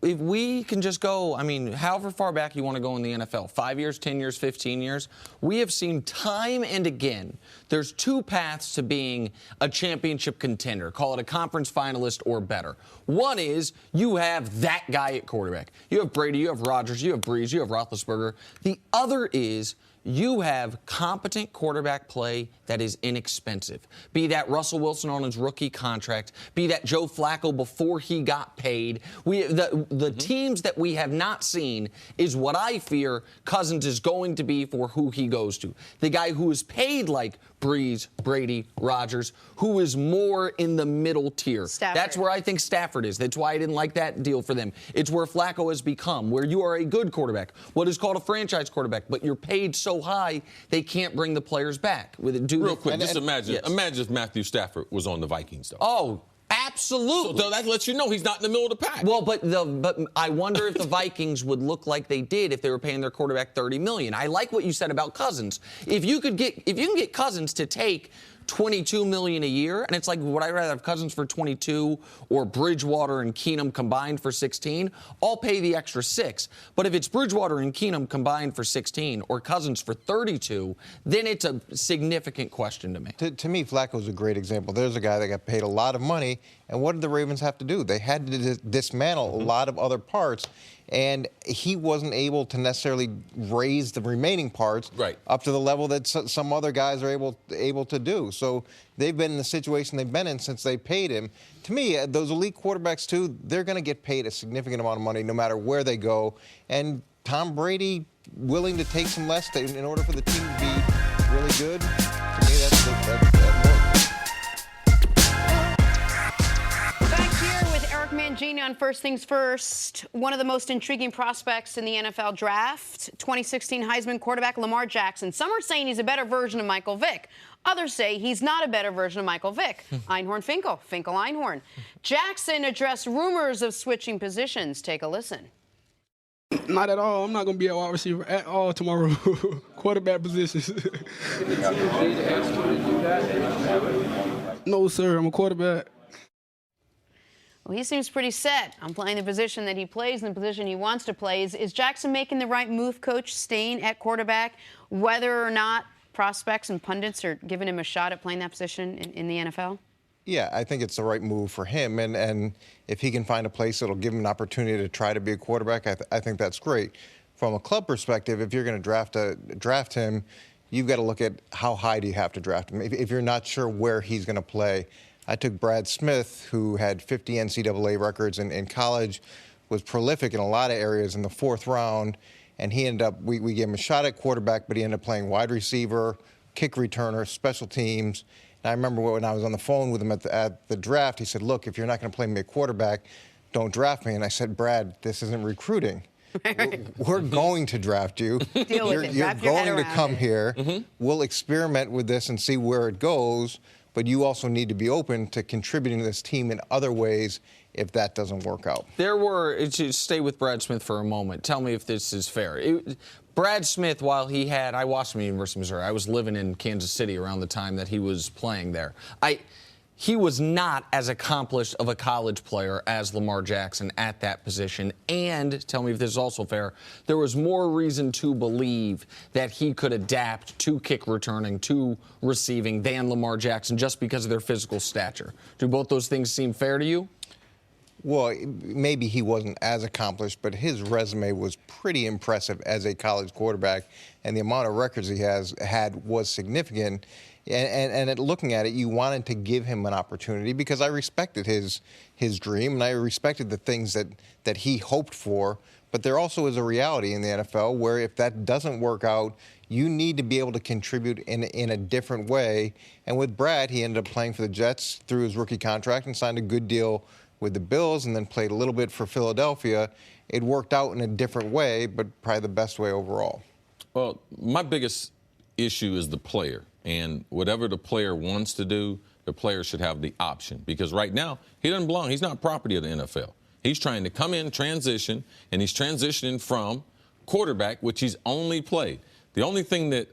if we can just go, I mean, however far back you want to go in the NFL, 5 years, 10 years, 15 years, we have seen time and again, there's 2 paths to being a championship contender. Call it a conference finalist or better. One is you have that guy at quarterback. You have Brady, you have Rodgers, you have Breeze, you have Roethlisberger. The other is you have competent quarterback play that is inexpensive. Be that Russell Wilson on his rookie contract, be that Joe Flacco before he got paid. The teams that we have not seen is what I fear Cousins is going to be for who he goes to. The guy who is paid like Breeze, Brady, Rodgers, who is more in the middle tier. Stafford. That's where I think Stafford is. That's why I didn't like that deal for them. It's where Flacco has become, where you are a good quarterback, what is called a franchise quarterback, but you're paid so high they can't bring the players back. Real quick, just imagine if Matthew Stafford was on the Vikings, though. Oh, absolutely. So that lets you know he's not in the middle of the pack. Well, but I wonder if the Vikings would look like they did if they were paying their quarterback $30 million. I like what you said about Cousins. If you can get Cousins to take $22 million a year, and it's like, would I rather have Cousins for 22 or Bridgewater and Keenum combined for 16? I'll pay the extra 6. But if it's Bridgewater and Keenum combined for 16 or Cousins for 32, then it's a significant question to me. To me, Flacco's a great example. There's a guy that got paid a lot of money, and what did the Ravens have to do? They had to dismantle a lot of other parts, and he wasn't able to necessarily raise the remaining parts up to the level that some other guys are able to do. So they've been in the situation they've been in since they paid him. To me, those elite quarterbacks, too, they're going to get paid a significant amount of money no matter where they go. And Tom Brady willing to take some less in order for the team to be really good, to me, that works. Mangini on First Things First. One of the most intriguing prospects in the NFL draft, 2016 Heisman quarterback Lamar Jackson. Some are saying he's a better version of Michael Vick. Others say he's not a better version of Michael Vick. Einhorn Finkel, Finkel Einhorn. Jackson addressed rumors of switching positions. Take a listen. Not at all. I'm not going to be a wide receiver at all tomorrow. Quarterback positions. No, sir. I'm a quarterback. Well, he seems pretty set on playing the position that he plays and the position he wants to play. Is Jackson making the right move, Coach, staying at quarterback, whether or not prospects and pundits are giving him a shot at playing that position in the NFL? Yeah, I think it's the right move for him. And if he can find a place that'll give him an opportunity to try to be a quarterback, I think that's great. From a club perspective, if you're going to draft him, you've got to look at how high do you have to draft him. If you're not sure where he's going to play, I took Brad Smith, who had 50 NCAA records in college, was prolific in a lot of areas in the 4th round, and he ended up, we gave him a shot at quarterback, but he ended up playing wide receiver, kick returner, special teams. And I remember when I was on the phone with him at the draft, he said, look, if you're not going to play me at quarterback, don't draft me. And I said, Brad, this isn't recruiting. We're going to draft you. Deal with it. You're Wrap your head going to around come it. here. We'll experiment with this and see where it goes, but you also need to be open to contributing to this team in other ways if that doesn't work out. To stay with Brad Smith for a moment, tell me if this is fair. Brad Smith, while I watched him at University of Missouri. I was living in Kansas City around the time that he was playing there. He was not as accomplished of a college player as Lamar Jackson at that position. And, tell me if this is also fair, there was more reason to believe that he could adapt to kick returning, to receiving than Lamar Jackson just because of their physical stature. Do both those things seem fair to you? Well, maybe he wasn't as accomplished, but his resume was pretty impressive as a college quarterback, and the amount of records he had was significant. And looking at it, you wanted to give him an opportunity because I respected his dream and I respected the things that he hoped for. But there also is a reality in the NFL where if that doesn't work out, you need to be able to contribute in a different way. And with Brad, he ended up playing for the Jets through his rookie contract and signed a good deal with the Bills and then played a little bit for Philadelphia. It worked out in a different way, but probably the best way overall. Well, my biggest issue is the player. And whatever the player wants to do, the player should have the option. Because right now, he doesn't belong. He's not property of the NFL. He's trying to come in, transition, and he's transitioning from quarterback, which he's only played. The only thing that,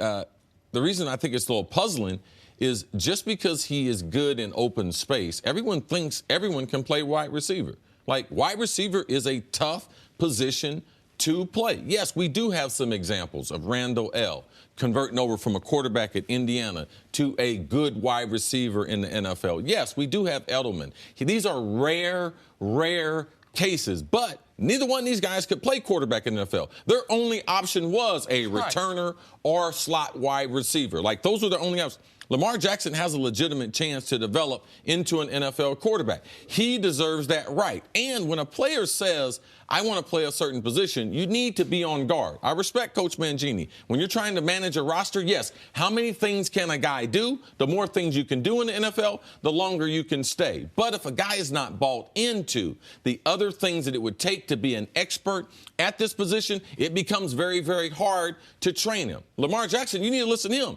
the reason I think it's a little puzzling is just because he is good in open space, everyone thinks everyone can play wide receiver. Like, wide receiver is a tough position to play. Yes, we do have some examples of Randall L. converting over from a quarterback at Indiana to a good wide receiver in the NFL. Yes, we do have Edelman. These are rare cases, but neither one of these guys could play quarterback in the NFL. Their only option was a returner or slot wide receiver. Like, those were the only options. Lamar Jackson has a legitimate chance to develop into an NFL quarterback. He deserves that right. And when a player says, I want to play a certain position, you need to be on guard. I respect Coach Mangini. When you're trying to manage a roster, yes, how many things can a guy do? The more things you can do in the NFL, the longer you can stay. But if a guy is not bought into the other things that it would take to be an expert at this position, it becomes very, very hard to train him. Lamar Jackson, you need to listen to him.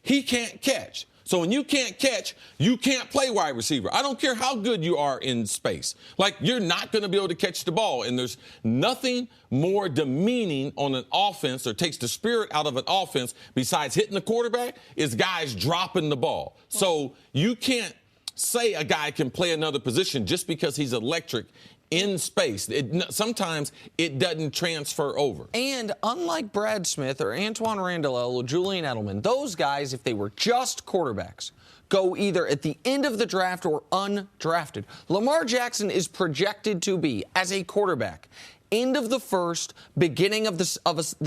He can't catch. So when you can't catch, you can't play wide receiver. I don't care how good you are in space. Like, you're not going to be able to catch the ball. And there's nothing more demeaning on an offense or takes the spirit out of an offense besides hitting the quarterback is guys dropping the ball. So you can't say a guy can play another position just because he's electric in space. Sometimes it doesn't transfer over. And unlike Brad Smith or Antoine Randall or Julian Edelman, those guys, if they were just quarterbacks, go either at the end of the draft or undrafted. Lamar Jackson is projected to be, as a quarterback, end of the first, beginning of the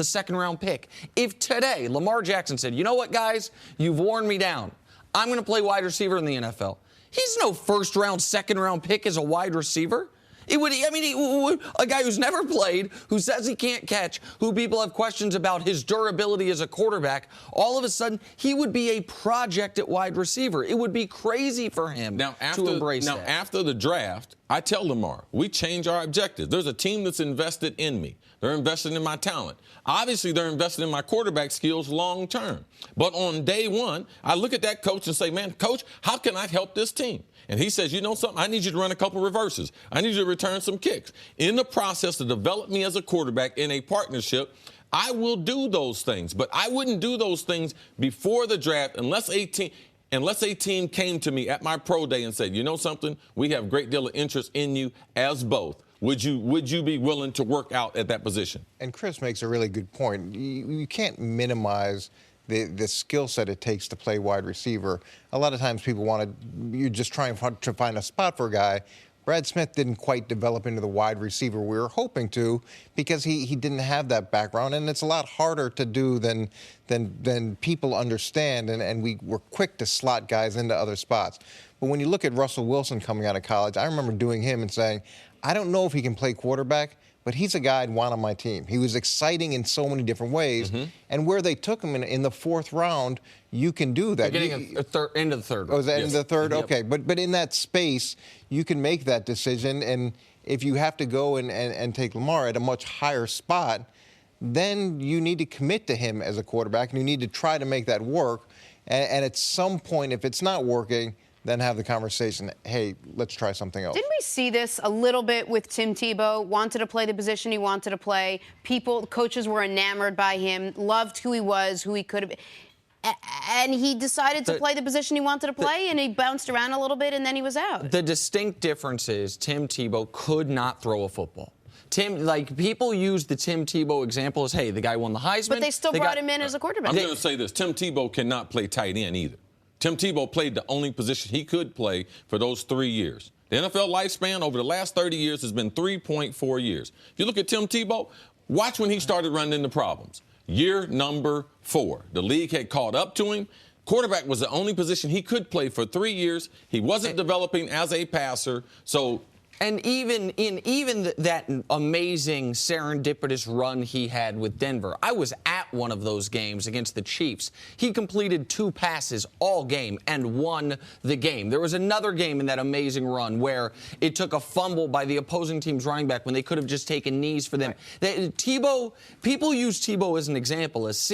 second-round pick. If today Lamar Jackson said, you know what, guys, you've worn me down. I'm going to play wide receiver in the NFL. He's no first-round, second-round pick as a wide receiver. A guy who's never played, who says he can't catch, who people have questions about his durability as a quarterback, all of a sudden, he would be a project at wide receiver. It would be crazy for him to embrace that. Now, after the draft, I tell Lamar, we change our objectives. There's a team that's invested in me. They're invested in my talent. Obviously, they're invested in my quarterback skills long term. But on day one, I look at that coach and say, man, coach, how can I help this team? And he says, you know something? I need you to run a couple reverses. I need you to return some kicks. In the process to develop me as a quarterback in a partnership, I will do those things. But I wouldn't do those things before the draft unless a team came to me at my pro day and said, you know something? We have a great deal of interest in you as both. Would you be willing to work out at that position? And Chris makes a really good point. You can't minimize the skill set it takes to play wide receiver. A lot of times people you're just trying to find a spot for a guy, Brad Smith didn't quite develop into the wide receiver we were hoping to because he didn't have that background, and it's a lot harder to do than people understand, and we were quick to slot guys into other spots. But when you look at Russell Wilson coming out of college, I remember doing him and saying, I don't know if he can play quarterback, but he's a guy I'd want on my team. He was exciting in so many different ways. And where they took him in the fourth round, you can do that. You're getting into the third. Oh, is that Yes. into the third? Yep. Okay. But in that space, you can make that decision. And if you have to go and take Lamar at a much higher spot, then you need to commit to him as a quarterback, and you need to try to make that work. And at some point, if it's not working, then have the conversation, hey, let's try something else. Didn't we see this a little bit with Tim Tebow? Wanted to play the position he wanted to play. Coaches were enamored by him, loved who he was, who he could have been. And he decided to play the position he wanted to play, and he bounced around a little bit, and then he was out. The distinct difference is Tim Tebow could not throw a football. People use the Tim Tebow example as, hey, the guy won the Heisman. But they still brought him in as a quarterback. I'm going to say this. Tim Tebow cannot play tight end either. Tim Tebow played the only position he could play for those 3 years. The NFL lifespan over the last 30 years has been 3.4 years. If you look at Tim Tebow, watch when he started running into problems. Year number 4. The league had caught up to him. Quarterback was the only position he could play for 3 years. He wasn't developing as a passer. And even that amazing serendipitous run he had with Denver, I was at one of those games against the Chiefs. He completed 2 passes all game and won the game. There was another game in that amazing run where it took a fumble by the opposing team's running back when they could have just taken knees for them. Right. People use Tebow as an example, as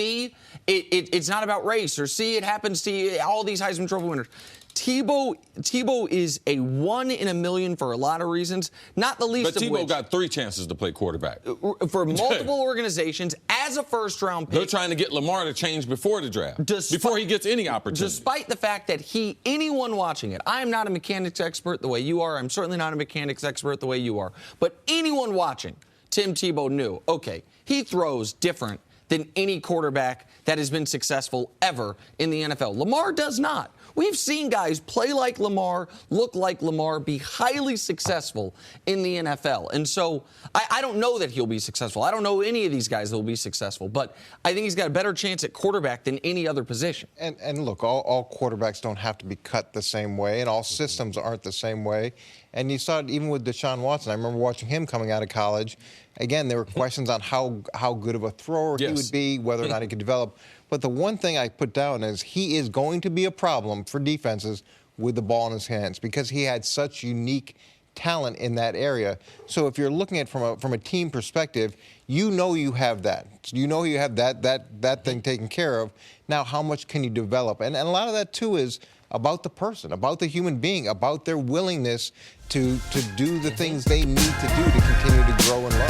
it's not about race, or it happens to all these Heisman Trophy winners. Tebow is a 1 in a million for a lot of reasons, not the least of which. But Tebow got 3 chances to play quarterback. For multiple organizations as a first-round pick. They're trying to get Lamar to change before the draft, before he gets any opportunity. Despite the fact that anyone watching it, I am not a mechanics expert the way you are. I'm certainly not a mechanics expert the way you are. But anyone watching, Tim Tebow knew, okay, he throws different than any quarterback that has been successful ever in the NFL. Lamar does not. We've seen guys play like Lamar, look like Lamar, be highly successful in the NFL. And so I don't know that he'll be successful. I don't know any of these guys that will be successful. But I think he's got a better chance at quarterback than any other position. And look, all quarterbacks don't have to be cut the same way, and all systems aren't the same way. And you saw it even with Deshaun Watson. I remember watching him coming out of college. Again, there were questions on how good of a thrower he would be, whether or not he could develop. But the one thing I put down is he is going to be a problem for defenses with the ball in his hands because he had such unique talent in that area. So if you're looking at it from a team perspective, you know you have that. You know you have that thing taken care of. Now, how much can you develop? And a lot of that, too, is about the person, about the human being, about their willingness to do the things they need to do to continue to grow and learn.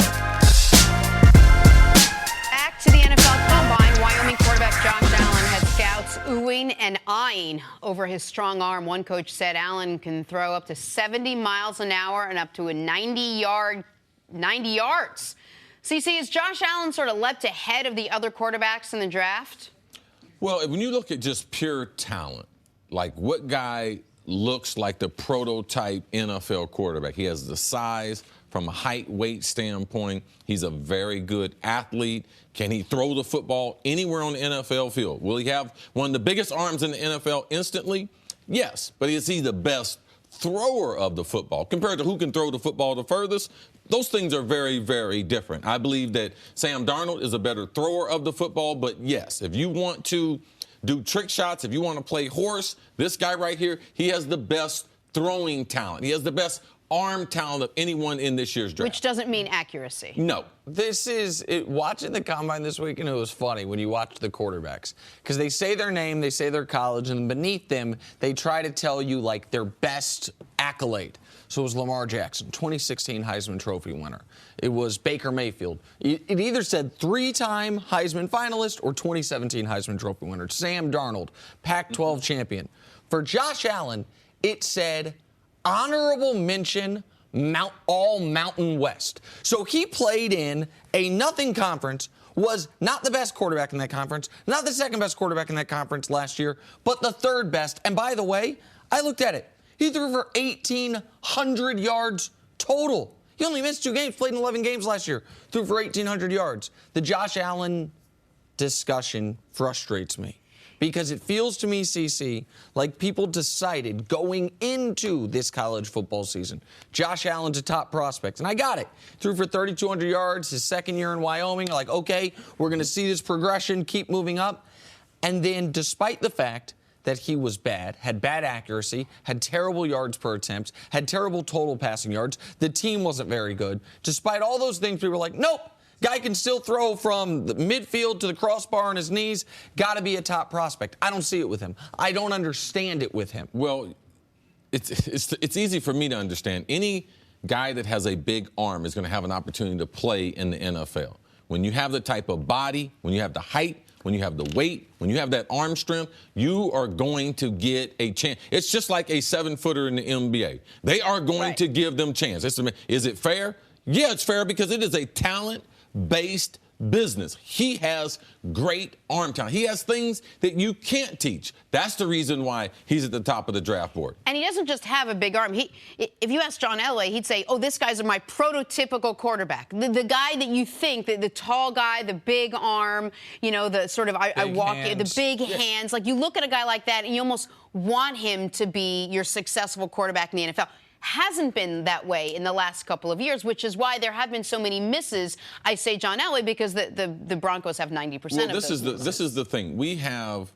Back to the NFL Combine, Wyoming quarterback Josh Allen had scouts oohing and eyeing over his strong arm. One coach said Allen can throw up to 70 miles an hour and up to a 90 yards. CC, is Josh Allen sort of leapt ahead of the other quarterbacks in the draft? Well, when you look at just pure talent, like what guy looks like the prototype NFL quarterback? He has the size from a height, weight standpoint. He's a very good athlete. Can he throw the football anywhere on the NFL field? Will he have one of the biggest arms in the NFL instantly? Yes, but is he the best thrower of the football? Compared to who can throw the football the furthest, those things are very, very different. I believe that Sam Darnold is a better thrower of the football, but yes, if you want to do trick shots, if you want to play horse, this guy right here, he has the best throwing talent. He has the best arm talent of anyone in this year's draft. Which doesn't mean accuracy. No. Watching the Combine this weekend, it was funny when you watch the quarterbacks. Because they say their name, they say their college, and beneath them, they try to tell you, like, their best accolade. So it was Lamar Jackson, 2016 Heisman Trophy winner. It was Baker Mayfield. It either said 3-time Heisman finalist or 2017 Heisman Trophy winner. Sam Darnold, Pac-12 champion. For Josh Allen, it said honorable mention all Mountain West. So he played in a nothing conference, was not the best quarterback in that conference, not the second best quarterback in that conference last year, but the third best. And by the way, I looked at it. He threw for 1,800 yards total. He only missed 2 games, played in 11 games last year, threw for 1,800 yards. The Josh Allen discussion frustrates me because it feels to me, CC, like people decided going into this college football season, Josh Allen's a top prospect, and I got it. Threw for 3,200 yards his second year in Wyoming. Like, okay, we're going to see this progression, keep moving up. And then despite the fact that he was bad, had bad accuracy, had terrible yards per attempt, had terrible total passing yards, the team wasn't very good. Despite all those things, people were like, nope, guy can still throw from the midfield to the crossbar on his knees, got to be a top prospect. I don't see it with him. I don't understand it with him. Well, it's easy for me to understand. Any guy that has a big arm is going to have an opportunity to play in the NFL. When you have the type of body, when you have the height, when you have the weight, when you have that arm strength, you are going to get a chance. It's just like a 7-footer in the NBA. They are going to give them chance. Is it fair? Yeah, it's fair because it is a talent-based business. He has great arm talent. He has things that you can't teach. That's the reason why he's at the top of the draft board. And he doesn't just have a big arm. If you ask John Elway, he'd say, oh, this guy's my prototypical quarterback. The guy that you think, the tall guy, the big arm, you know, the sort of, the big hands. Like, you look at a guy like that and you almost want him to be your successful quarterback in the NFL. Hasn't been that way in the last couple of years, which is why there have been so many misses. I say John Elway because the Broncos have 90% of those. This is the thing. We have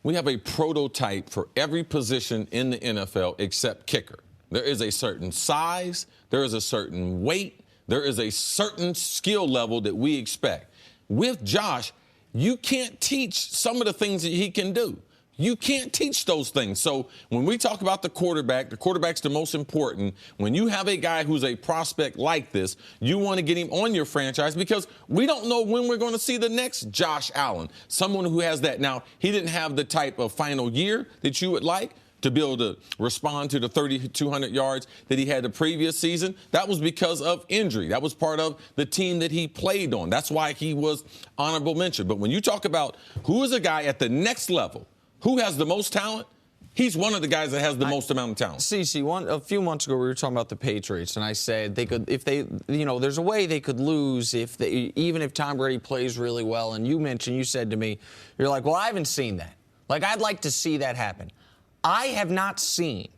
a prototype for every position in the NFL except kicker. There is a certain size, there is a certain weight, there is a certain skill level that we expect. With Josh, you can't teach some of the things that he can do. You can't teach those things. So when we talk about the quarterback's the most important. When you have a guy who's a prospect like this, you want to get him on your franchise because we don't know when we're going to see the next Josh Allen, someone who has that. Now, he didn't have the type of final year that you would like to be able to respond to the 3,200 yards that he had the previous season. That was because of injury. That was part of the team that he played on. That's why he was honorable mention. But when you talk about who is a guy at the next level, who has the most talent? He's one of the guys that has the most amount of talent. CC, a few months ago we were talking about the Patriots, and I said they could, if they, there's a way they could lose even if Tom Brady plays really well. And you said to me, you're like, well, I haven't seen that. Like, I'd like to see that happen. I have not seen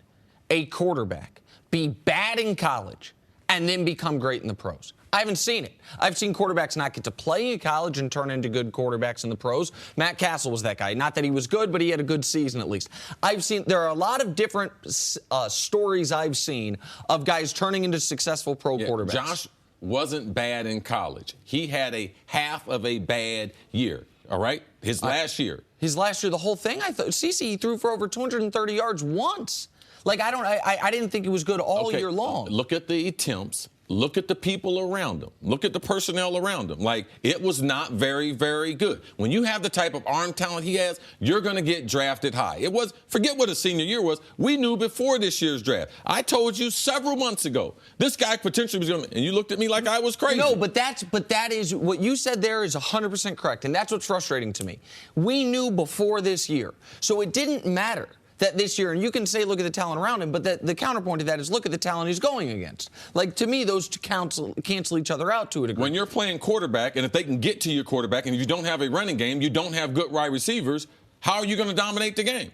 a quarterback be bad in college and then become great in the pros. I haven't seen it. I've seen quarterbacks not get to play in college and turn into good quarterbacks in the pros. Matt Castle was that guy. Not that he was good, but he had a good season at least. There are a lot of different stories I've seen of guys turning into successful pro quarterbacks. Josh wasn't bad in college. He had a half of a bad year, all right? His last year, the whole thing, I thought, CC, he threw for over 230 yards once. Like, I didn't think he was good all year long. Look at the attempts. Look at the people around him. Look at the personnel around him. Like, it was not very, very good. When you have the type of arm talent he has, you're going to get drafted high. Forget what his senior year was. We knew before this year's draft. I told you several months ago, this guy potentially was going to, and you looked at me like I was crazy. No, but that is, what you said there is 100% correct, and that's what's frustrating to me. We knew before this year, so it didn't matter that this year, and you can say look at the talent around him, but the counterpoint to that is look at the talent he's going against. Like, to me, those two cancel each other out to a degree. When you're playing quarterback, and if they can get to your quarterback, and if you don't have a running game, you don't have good wide receivers, how are you going to dominate the game?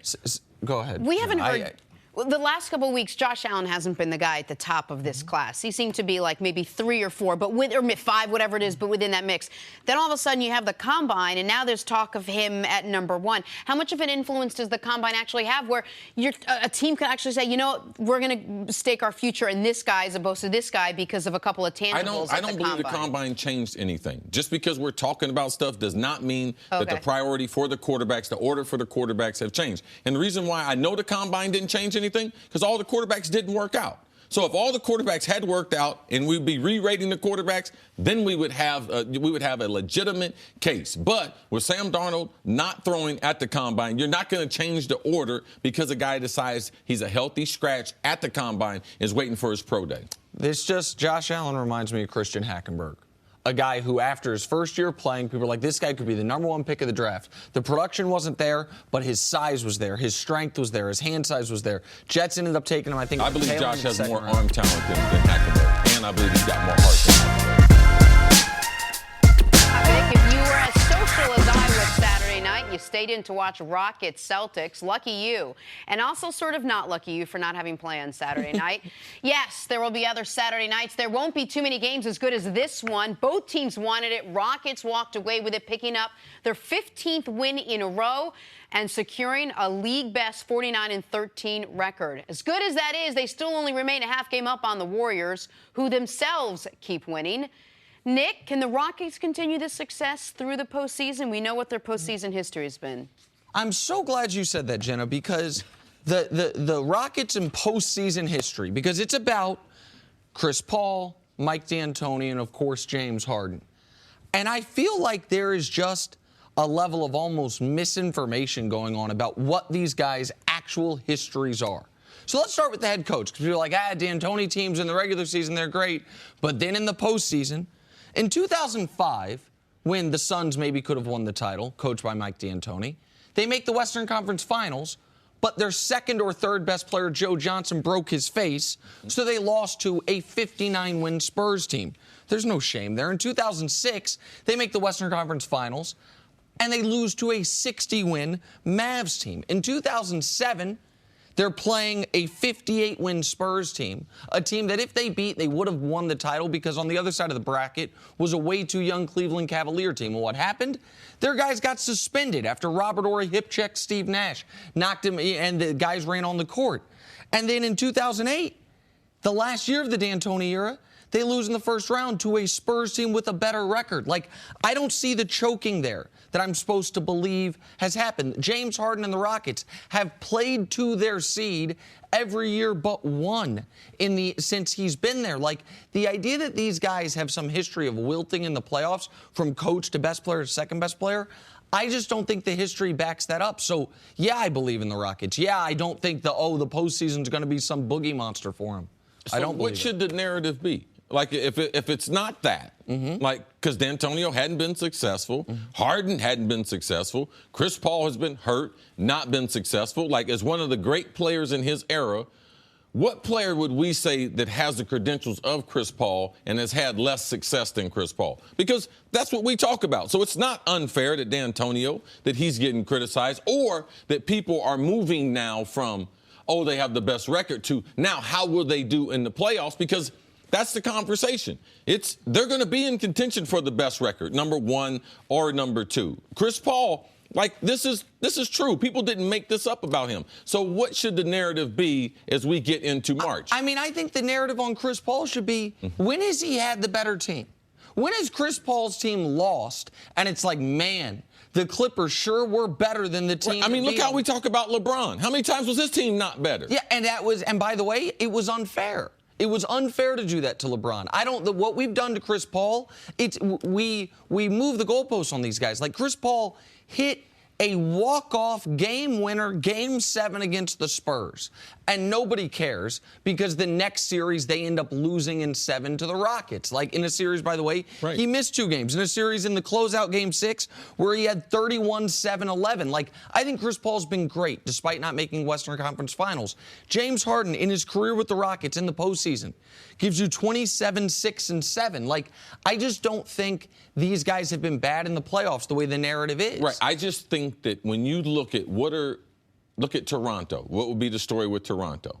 Go ahead. We haven't heard. The last couple of weeks, Josh Allen hasn't been the guy at the top of this class. He seemed to be like maybe 3 or 4, or 5, whatever it is, but within that mix. Then all of a sudden you have the Combine, and now there's talk of him at number 1. How much of an influence does the Combine actually have where a team could actually say, you know what, we're going to stake our future in this guy as opposed to this guy because of a couple of tangibles I don't believe the Combine changed anything. Just because we're talking about stuff does not mean that the priority for the quarterbacks, the order for the quarterbacks have changed. And the reason why I know the Combine didn't change anything, because all the quarterbacks didn't work out. So if all the quarterbacks had worked out and we'd be re-rating the quarterbacks, then we would have a legitimate case. But with Sam Darnold not throwing at the Combine, you're not going to change the order because a guy decides he's a healthy scratch at the Combine is waiting for his pro day. Josh Allen reminds me of Christian Hackenberg. a guy who, after his first year playing, people were like, this guy could be the #1 pick of the draft. The production wasn't there, but his size was there. His strength was there. His hand size was there. Jets ended up taking him, I think. I believe tail Josh end of the has second more round. arm talent than Hackenberg, and I believe he's got more heart than Hackenberg. I think if you were as social as I was Saturday night, you stayed in to watch Rockets Celtics. Lucky you. And also sort of not lucky you for not having plans Saturday night. Yes, there will be other Saturday nights. There won't be too many games as good as this one. Both teams wanted it. Rockets walked away with it, picking up their 15th win in a row and securing a league-best 49-13 record. As good as that is, they still only remain a half game up on the Warriors, who themselves keep winning. Nick, can the Rockets continue this success through the postseason? We know what their postseason history has been. I'm so glad you said that, Jenna, because the Rockets in postseason history, because it's about Chris Paul, Mike D'Antoni, and, of course, James Harden. And I feel like there is just a level of almost misinformation going on about what these guys' actual histories are. So let's start with the head coach, because people are like, D'Antoni teams in the regular season, they're great. But then in the postseason, in 2005, when the Suns maybe could have won the title, coached by Mike D'Antoni, they make the Western Conference Finals, but their second or third best player, Joe Johnson, broke his face, so they lost to a 59-win Spurs team. There's no shame there. In 2006, they make the Western Conference Finals, and they lose to a 60-win Mavs team. In 2007, they're playing a 58-win Spurs team, a team that if they beat, they would have won the title because on the other side of the bracket was a way too young Cleveland Cavalier team. And what happened? Their guys got suspended after Robert Horry hip-checked Steve Nash, knocked him, and the guys ran on the court. And then in 2008, the last year of the D'Antoni era, they lose in the first round to a Spurs team with a better record. Like, I don't see the choking there that I'm supposed to believe has happened. James Harden and the Rockets have played to their seed every year but one since he's been there. Like, the idea that these guys have some history of wilting in the playoffs from coach to best player to second best player, I just don't think the history backs that up. So, yeah, I believe in the Rockets. Yeah, I don't think the postseason's going to be some boogie monster for them. So I don't believe what should the narrative be? Like, if it's not that, like, because D'Antonio hadn't been successful, Harden hadn't been successful, Chris Paul has been hurt, not been successful. Like, as one of the great players in his era, what player would we say that has the credentials of Chris Paul and has had less success than Chris Paul? Because that's what we talk about. So it's not unfair to D'Antonio that he's getting criticized, or that people are moving now from, oh, they have the best record, to now how will they do in the playoffs? Because that's the conversation. They're going to be in contention for the best record, #1 or #2. Chris Paul, like, this is true. People didn't make this up about him. So what should the narrative be as we get into March? I mean, I think the narrative on Chris Paul should be, when has he had the better team? When has Chris Paul's team lost and it's like, man, the Clippers sure were better than the team? I mean, look how we talk about LeBron. How many times was his team not better? Yeah, and by the way, it was unfair. It was unfair to do that to LeBron. What we've done to Chris Paul, we move the goalposts on these guys. Like, Chris Paul hit a walk-off game winner, Game 7 against the Spurs. And nobody cares because the next series they end up losing in 7 to the Rockets. Like, in a series, by the way, right, he missed 2 games. In a series in the closeout Game 6 where he had 31, 7, 11. Like, I think Chris Paul's been great despite not making Western Conference Finals. James Harden, in his career with the Rockets in the postseason, gives you 27, 6, and 7. Like, I just don't think these guys have been bad in the playoffs the way the narrative is. Right. I just think that when you look at Toronto, what would be the story with Toronto?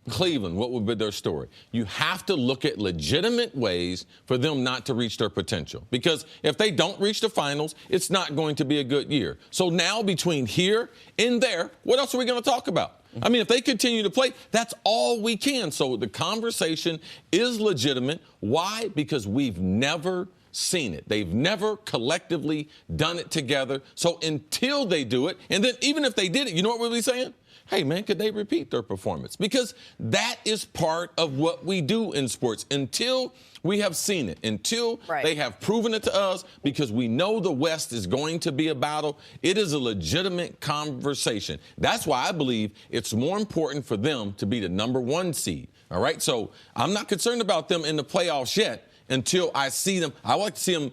Cleveland, what would be their story? You have to look at legitimate ways for them not to reach their potential. Because if they don't reach the finals, it's not going to be a good year. So now between here and there, what else are we going to talk about? I mean, if they continue to play, that's all we can. So the conversation is legitimate. Why? Because we've never seen it. They've never collectively done it together. So until they do it, and then even if they did it, you know what we'll be saying? Hey, man, could they repeat their performance? Because that is part of what we do in sports. Until we have seen it, until they have proven it to us, because we know the West is going to be a battle, it is a legitimate conversation. That's why I believe it's more important for them to be the #1 seed. All right? So I'm not concerned about them in the playoffs yet. until I see them. I like to see them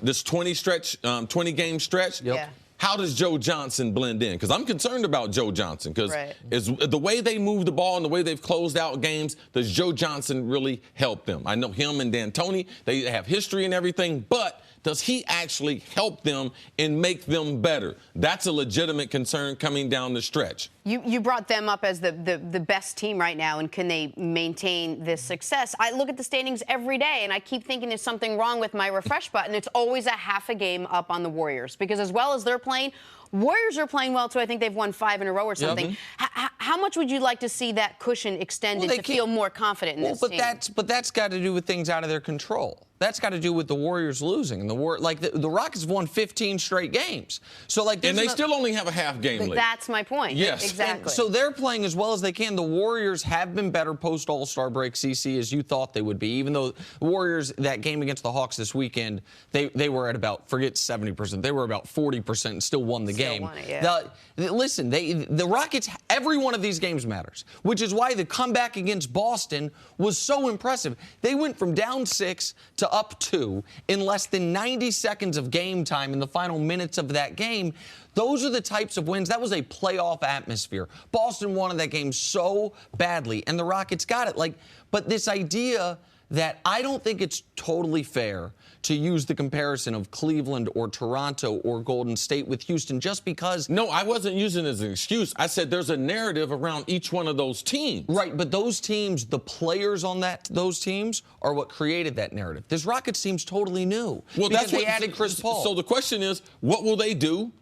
this 20-game stretch. Yep. Yeah. How does Joe Johnson blend in? Because I'm concerned about Joe Johnson because is the way they move the ball and the way they've closed out games, does Joe Johnson really help them? I know him and D'Antoni, they have history and everything, but does he actually help them and make them better? That's a legitimate concern coming down the stretch. You brought them up as the best team right now, and can they maintain this success? I look at the standings every day, and I keep thinking there's something wrong with my refresh button. It's always a half a game up on the Warriors, because as well as they're playing, Warriors are playing well, too. I think they've won 5 in a row or something. Yep. How much would you like to see that cushion extended to feel more confident in this team? But that's got to do with things out of their control. That's got to do with the Warriors losing. And the Rockets have won 15 straight games. So and they still only have a half game lead. That's my point. Yes. Exactly. And so they're playing as well as they can. The Warriors have been better post All-Star break, CC, as you thought they would be. Even though the Warriors, that game against the Hawks this weekend, they were at about, forget 70%, they were about 40% and still won the game. Won it, yeah. Listen, the Rockets, every one of these games matters, which is why the comeback against Boston was so impressive. They went from down 6 to up 2 in less than 90 seconds of game time in the final minutes of that game. Those are the types of wins. That was a playoff atmosphere. Boston wanted that game so badly, and the Rockets got it. But this idea that I don't think it's totally fair to use the comparison of Cleveland or Toronto or Golden State with Houston just because. No, I wasn't using it as an excuse. I said there's a narrative around each one of those teams. Right, but those teams, the players on those teams are what created that narrative. This Rockets team's totally new. Well, because they added Chris Paul. So the question is, what will they do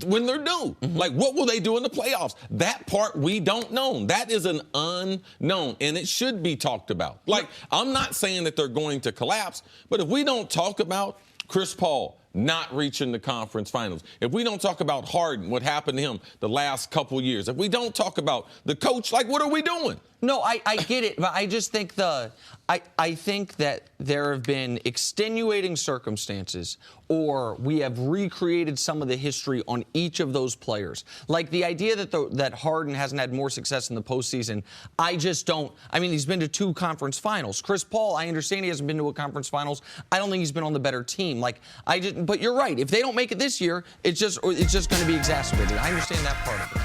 when they're due? What will they do in the playoffs? That part we don't know. That is an unknown, and it should be talked about. I'm not saying that they're going to collapse, but if we don't talk about Chris Paul not reaching the conference finals, if we don't talk about Harden, what happened to him the last couple years, if we don't talk about the coach, what are we doing? No, I get it, but I just think I think that there have been extenuating circumstances, or we have recreated some of the history on each of those players. Like the idea that Harden hasn't had more success in the postseason, I just don't. I mean, he's been to 2 conference finals. Chris Paul, I understand he hasn't been to a conference finals. I don't think he's been on the better team. But you're right. If they don't make it this year, it's just going to be exacerbated. I understand that part of it.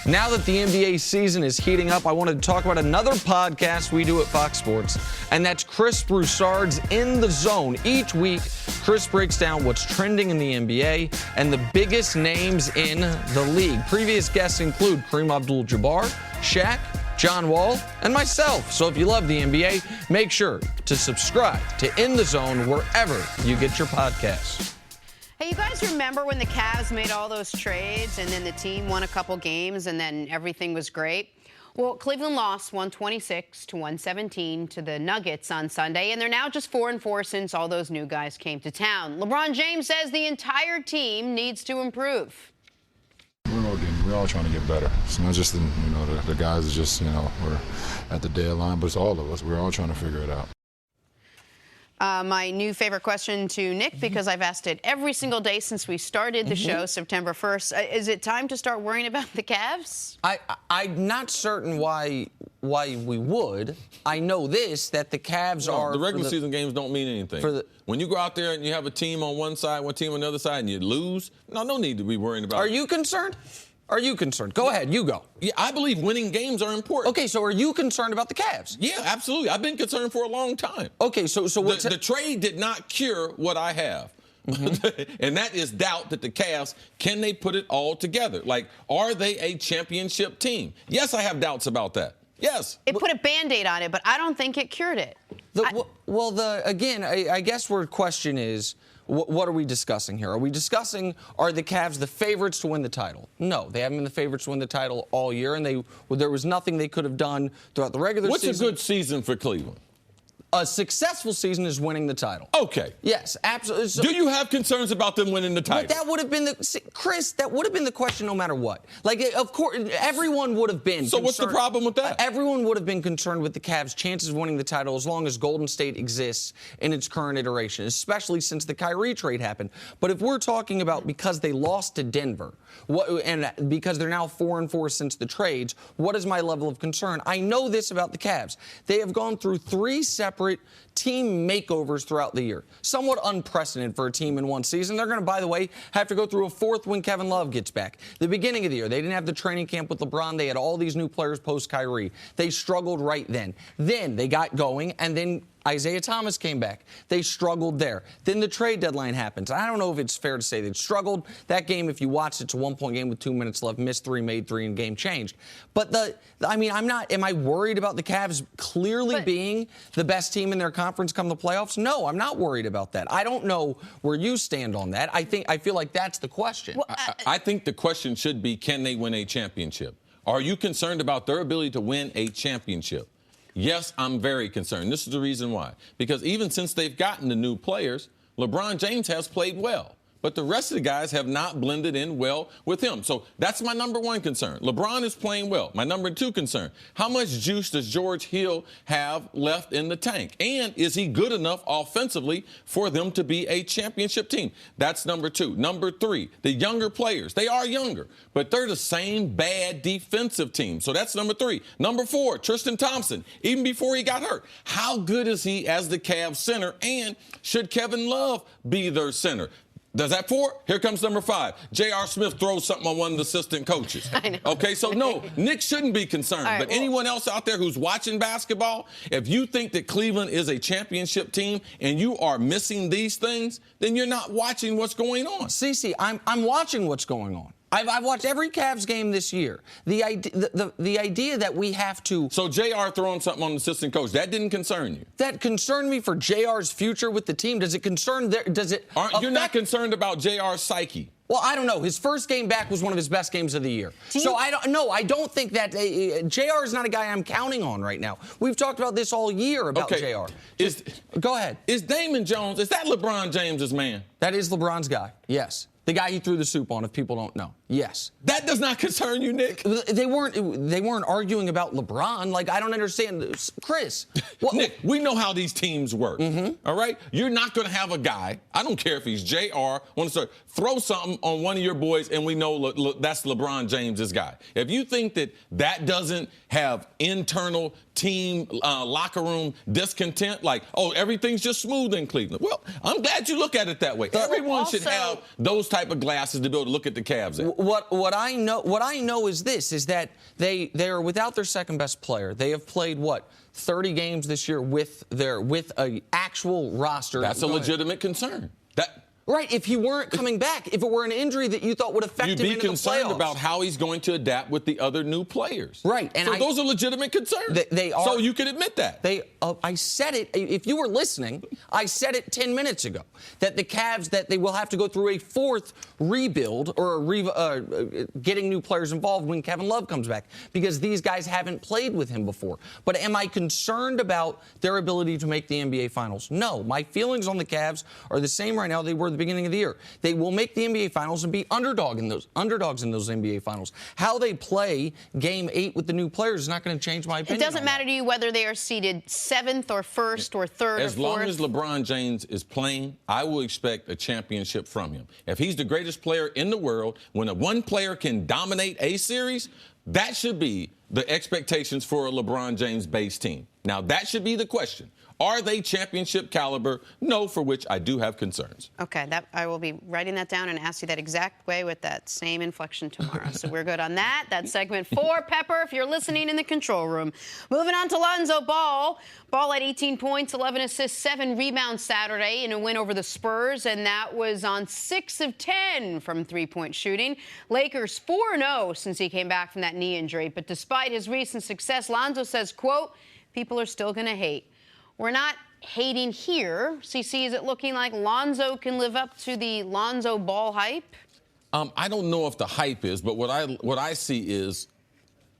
Now that the NBA season is heating up, I wanted to talk about another podcast we do at Fox Sports, and that's Chris Broussard's In the Zone. Each week, Chris breaks down what's trending in the NBA and the biggest names in the league. Previous guests include Kareem Abdul-Jabbar, Shaq, John Wall, and myself. So if you love the NBA, make sure to subscribe to In the Zone wherever you get your podcasts. Hey, you guys remember when the Cavs made all those trades and then the team won a couple games and then everything was great? Well, Cleveland lost 126-117 to the Nuggets on Sunday, and they're now just 4-4 since all those new guys came to town. LeBron James says the entire team needs to improve. We're all trying to get better. It's not just the guys. It's just we're at the deadline, but it's all of us. We're all trying to figure it out. My new favorite question to Nick, because I've asked it every single day since we started the show, September 1st. Is it time to start worrying about the Cavs? I'm not certain why we would. I know this, that the Cavs are. The regular season games don't mean anything. When you go out there and you have a team on one side, one team on the other side, and you lose, no need to be worrying about it. Are you concerned? Are you concerned? Go ahead, you go. Yeah, I believe winning games are important. Okay, so are you concerned about the Cavs? Yeah, absolutely. I've been concerned for a long time. Okay, so what's the trade did not cure what I have. And that is doubt that the Cavs, can they put it all together? Are they a championship team? Yes, I have doubts about that. Yes. It put a Band-Aid on it, but I don't think it cured it. I guess our question is, what are we discussing here? Are we discussing, are the Cavs the favorites to win the title? No, they haven't been the favorites to win the title all year, and there was nothing they could have done throughout the regular season. What's a good season for Cleveland? A successful season is winning the title. Okay. Yes, absolutely. So, do you have concerns about them winning the title? But that would have been Chris, that would have been the question no matter what. Of course, everyone would have been So what's the problem with that? Everyone would have been concerned with the Cavs' chances of winning the title as long as Golden State exists in its current iteration, especially since the Kyrie trade happened. But if we're talking about because they lost to Denver, and because they're now 4-4 since the trades, what is my level of concern? I know this about the Cavs. They have gone through 3 separate separate team makeovers throughout the year. Somewhat unprecedented for a team in one season. They're going to, by the way, have to go through a fourth when Kevin Love gets back. The beginning of the year, they didn't have the training camp with LeBron. They had all these new players post-Kyrie. They struggled right then. Then they got going, and then Isaiah Thomas came back. They struggled there. Then the trade deadline happens. I don't know if it's fair to say they struggled. That game, if you watched, it's a one-point game with 2 minutes left, missed 3, made 3, and game changed. But am I worried about the Cavs clearly being the best team in their conference come the playoffs? No, I'm not worried about that. I don't know where you stand on that. I feel like that's the question. Well, I think the question should be, can they win a championship? Are you concerned about their ability to win a championship? Yes, I'm very concerned. This is the reason why. Because even since they've gotten the new players, LeBron James has played well. But the rest of the guys have not blended in well with him. So that's my number one concern. LeBron is playing well. My number two concern, how much juice does George Hill have left in the tank? And is he good enough offensively for them to be a championship team? That's number two. Number three, the younger players. They are younger, but they're the same bad defensive team. So that's number three. Number four, Tristan Thompson, even before he got hurt. How good is he as the Cavs center? And should Kevin Love be their center? Does that 4? Here comes number 5. J.R. Smith throws something on one of the assistant coaches. I know. Okay, so no, Nick shouldn't be concerned. Right, but anyone else out there who's watching basketball, if you think that Cleveland is a championship team and you are missing these things, then you're not watching what's going on. CeCe, I'm watching what's going on. I've watched every Cavs game this year. The idea that we have to... So J.R. throwing something on the assistant coach, that didn't concern you? That concerned me for J.R.'s future with the team. Does it concern... You're not concerned about J.R.'s psyche? Well, I don't know. His first game back was one of his best games of the year. I don't think that JR is not a guy I'm counting on right now. We've talked about this all year about JR. Go ahead. Is Damon Jones, is that LeBron James's man? That is LeBron's guy, yes. The guy he threw the soup on, if people don't know. Yes. That does not concern you, Nick? They weren't arguing about LeBron. Like, I don't understand. Chris. Nick, we know how these teams work. Mm-hmm. All right? You're not going to have a guy, I don't care if he's JR, want to start, throw something on one of your boys and we know that's LeBron James's guy. If you think that doesn't have internal team locker room discontent, like, oh, everything's just smooth in Cleveland. Well, I'm glad you look at it that way. Everyone should have those type of glasses to be able to look at the Cavs at. What I know is this, is that they are without their second best player. They have played 30 games this year with a actual roster. That's a legitimate concern. Right, if he weren't coming back, if it were an injury that you thought would affect him into the playoffs. You'd be concerned about how he's going to adapt with the other new players. Right. And so those are legitimate concerns. They are. So you can admit that. I said it, if you were listening, I said it 10 minutes ago, that the Cavs, that they will have to go through a fourth rebuild or getting new players involved when Kevin Love comes back, because these guys haven't played with him before. But am I concerned about their ability to make the NBA Finals? No. My feelings on the Cavs are the same right now they were at the beginning of the year. They will make the NBA Finals and be underdogs in those NBA Finals. How they play Game 8 with the new players is not going to change my opinion. It doesn't matter to you whether they are seeded 7th or 1st or 3rd or 4th? As long as LeBron James is playing, I will expect a championship from him. If he's the greatest player in the world, when one player can dominate a series, that should be the expectations for a LeBron James-based team. Now, that should be the question. Are they championship caliber? No, for which I do have concerns. Okay, I will be writing that down and ask you that exact way with that same inflection tomorrow. So we're good on that. That's segment 4. Pepper, if you're listening in the control room. Moving on to Lonzo Ball. Ball had 18 points, 11 assists, 7 rebounds Saturday in a win over the Spurs, and that was on 6 of 10 from three-point shooting. Lakers 4-0 since he came back from that knee injury. But despite his recent success, Lonzo says, quote, people are still going to hate. We're not hating here. CeCe, is it looking like Lonzo can live up to the Lonzo Ball hype? I don't know if the hype is, but what I see is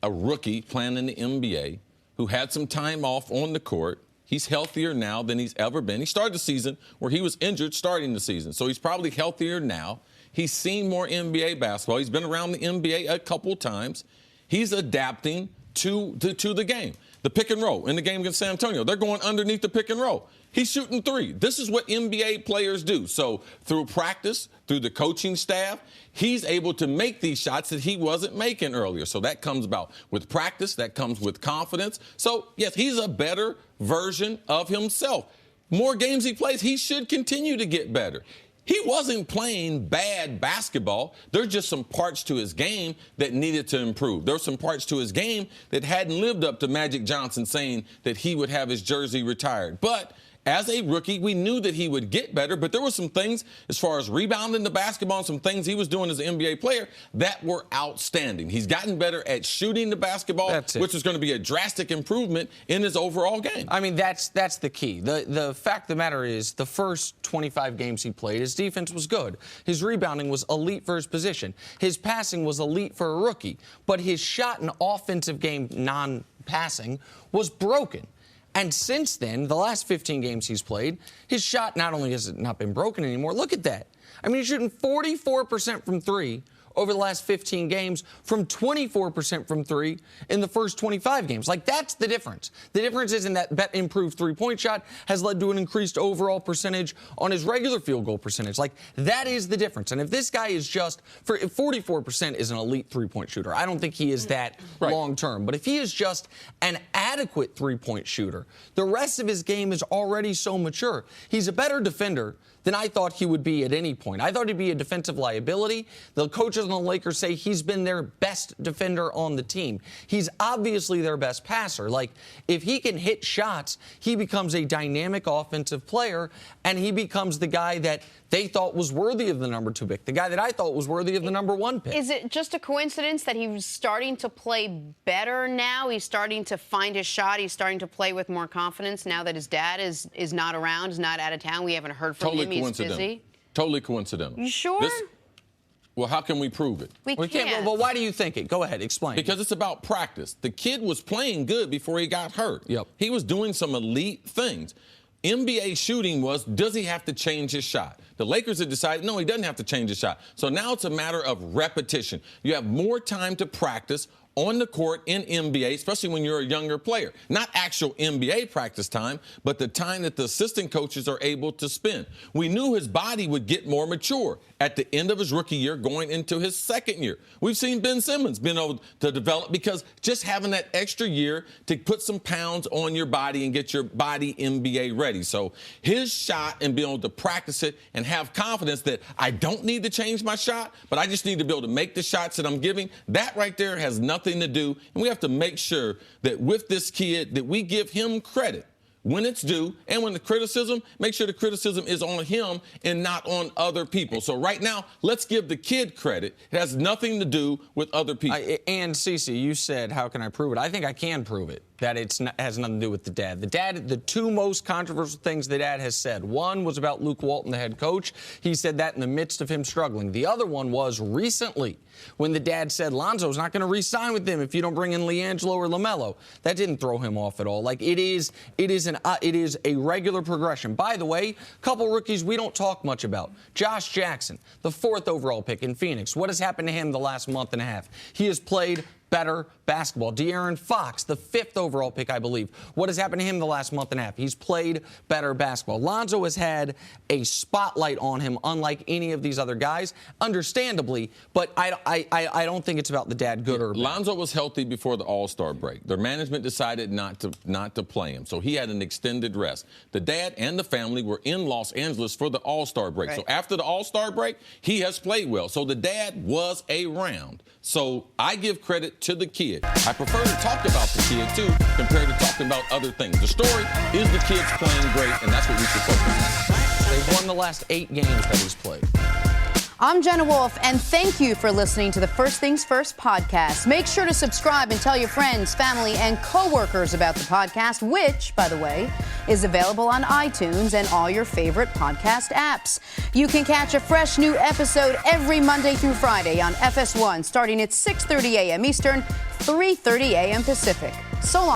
a rookie playing in the NBA who had some time off on the court. He's healthier now than he's ever been. He started the season where he was injured starting the season, so he's probably healthier now. He's seen more NBA basketball. He's been around the NBA a couple times. He's adapting to the game. The pick and roll in the game against San Antonio, they're going underneath the pick and roll. He's shooting 3. This is what NBA players do. So through practice, through the coaching staff, he's able to make these shots that he wasn't making earlier. So that comes about with practice. That comes with confidence. So, yes, he's a better version of himself. More games he plays, he should continue to get better. He wasn't playing bad basketball. There's just some parts to his game that needed to improve. There's some parts to his game that hadn't lived up to Magic Johnson saying that he would have his jersey retired. But as a rookie, we knew that he would get better, but there were some things as far as rebounding the basketball and some things he was doing as an NBA player that were outstanding. He's gotten better at shooting the basketball, which is going to be a drastic improvement in his overall game. I mean, that's the key. The fact of the matter is the first 25 games he played, his defense was good. His rebounding was elite for his position. His passing was elite for a rookie. But his shot in offensive game, non-passing, was broken. And since then, the last 15 games he's played, his shot not only has it not been broken anymore, look at that. I mean, he's shooting 44% from 3 over the last 15 games from 24% from 3 in the first 25 games. Like, that's the difference. The difference is in that improved three-point shot has led to an increased overall percentage on his regular field goal percentage. Like, that is the difference. And if this guy is just, 44% is an elite three-point shooter. I don't think he is that long-term. But if he is just an adequate three-point shooter, the rest of his game is already so mature. He's a better defender than I thought he would be at any point. I thought he'd be a defensive liability. The coaches on the Lakers say he's been their best defender on the team. He's obviously their best passer. Like, if he can hit shots, he becomes a dynamic offensive player, and he becomes the guy that they thought was worthy of the number 2 pick, the guy that I thought was worthy of the number 1 pick. Is it just a coincidence that he was starting to play better now? He's starting to find his shot. He's starting to play with more confidence now that his dad is not around, is not out of town. We haven't heard from him. He's busy. Totally coincidental. You sure? Well, how can we prove it? We can't. Well, why do you think it? Go ahead, explain. Because it's about practice. The kid was playing good before he got hurt. Yep. He was doing some elite things. NBA shooting does he have to change his shot? The Lakers have decided, no, he doesn't have to change his shot. So now it's a matter of repetition. You have more time to practice on the court in NBA, especially when you're a younger player. Not actual NBA practice time, but the time that the assistant coaches are able to spend. We knew his body would get more mature at the end of his rookie year going into his second year. We've seen Ben Simmons been able to develop because just having that extra year to put some pounds on your body and get your body NBA ready. So his shot and being able to practice it and have confidence that I don't need to change my shot, but I just need to be able to make the shots that I'm giving, that right there has nothing to do. And we have to make sure that with this kid that we give him credit when it's due, and when the criticism, make sure the criticism is on him and not on other people. So right now, let's give the kid credit. It has nothing to do with other people. And Cece, you said, how can I prove it? I think I can prove it, that it has nothing to do with the dad. The 2 most controversial things the dad has said. One was about Luke Walton, the head coach. He said that in the midst of him struggling. The other one was recently when the dad said Lonzo's not going to re-sign with them if you don't bring in LiAngelo or LaMelo. That didn't throw him off at all. Like, it is a regular progression. By the way, a couple rookies we don't talk much about. Josh Jackson, the 4th overall pick in Phoenix. What has happened to him the last month and a half? He has played better basketball. De'Aaron Fox, the 5th overall pick, I believe. What has happened to him the last month and a half? He's played better basketball. Lonzo has had a spotlight on him, unlike any of these other guys, understandably, but I don't think it's about the dad, good or bad. Lonzo was healthy before the All-Star break. Their management decided not to play him, so he had an extended rest. The dad and the family were in Los Angeles for the All-Star break. Right. So after the All-Star break, he has played well. So the dad was around. So I give credit to the kid. I prefer to talk about the kid, too, compared to talking about other things. The story is the kid's playing great, and that's what we should focus on. They've won the last 8 games that he's played. I'm Jenna Wolf, and thank you for listening to the First Things First podcast. Make sure to subscribe and tell your friends, family, and coworkers about the podcast, which, by the way, is available on iTunes and all your favorite podcast apps. You can catch a fresh new episode every Monday through Friday on FS1, starting at 6:30 a.m. Eastern, 3:30 a.m. Pacific. So long.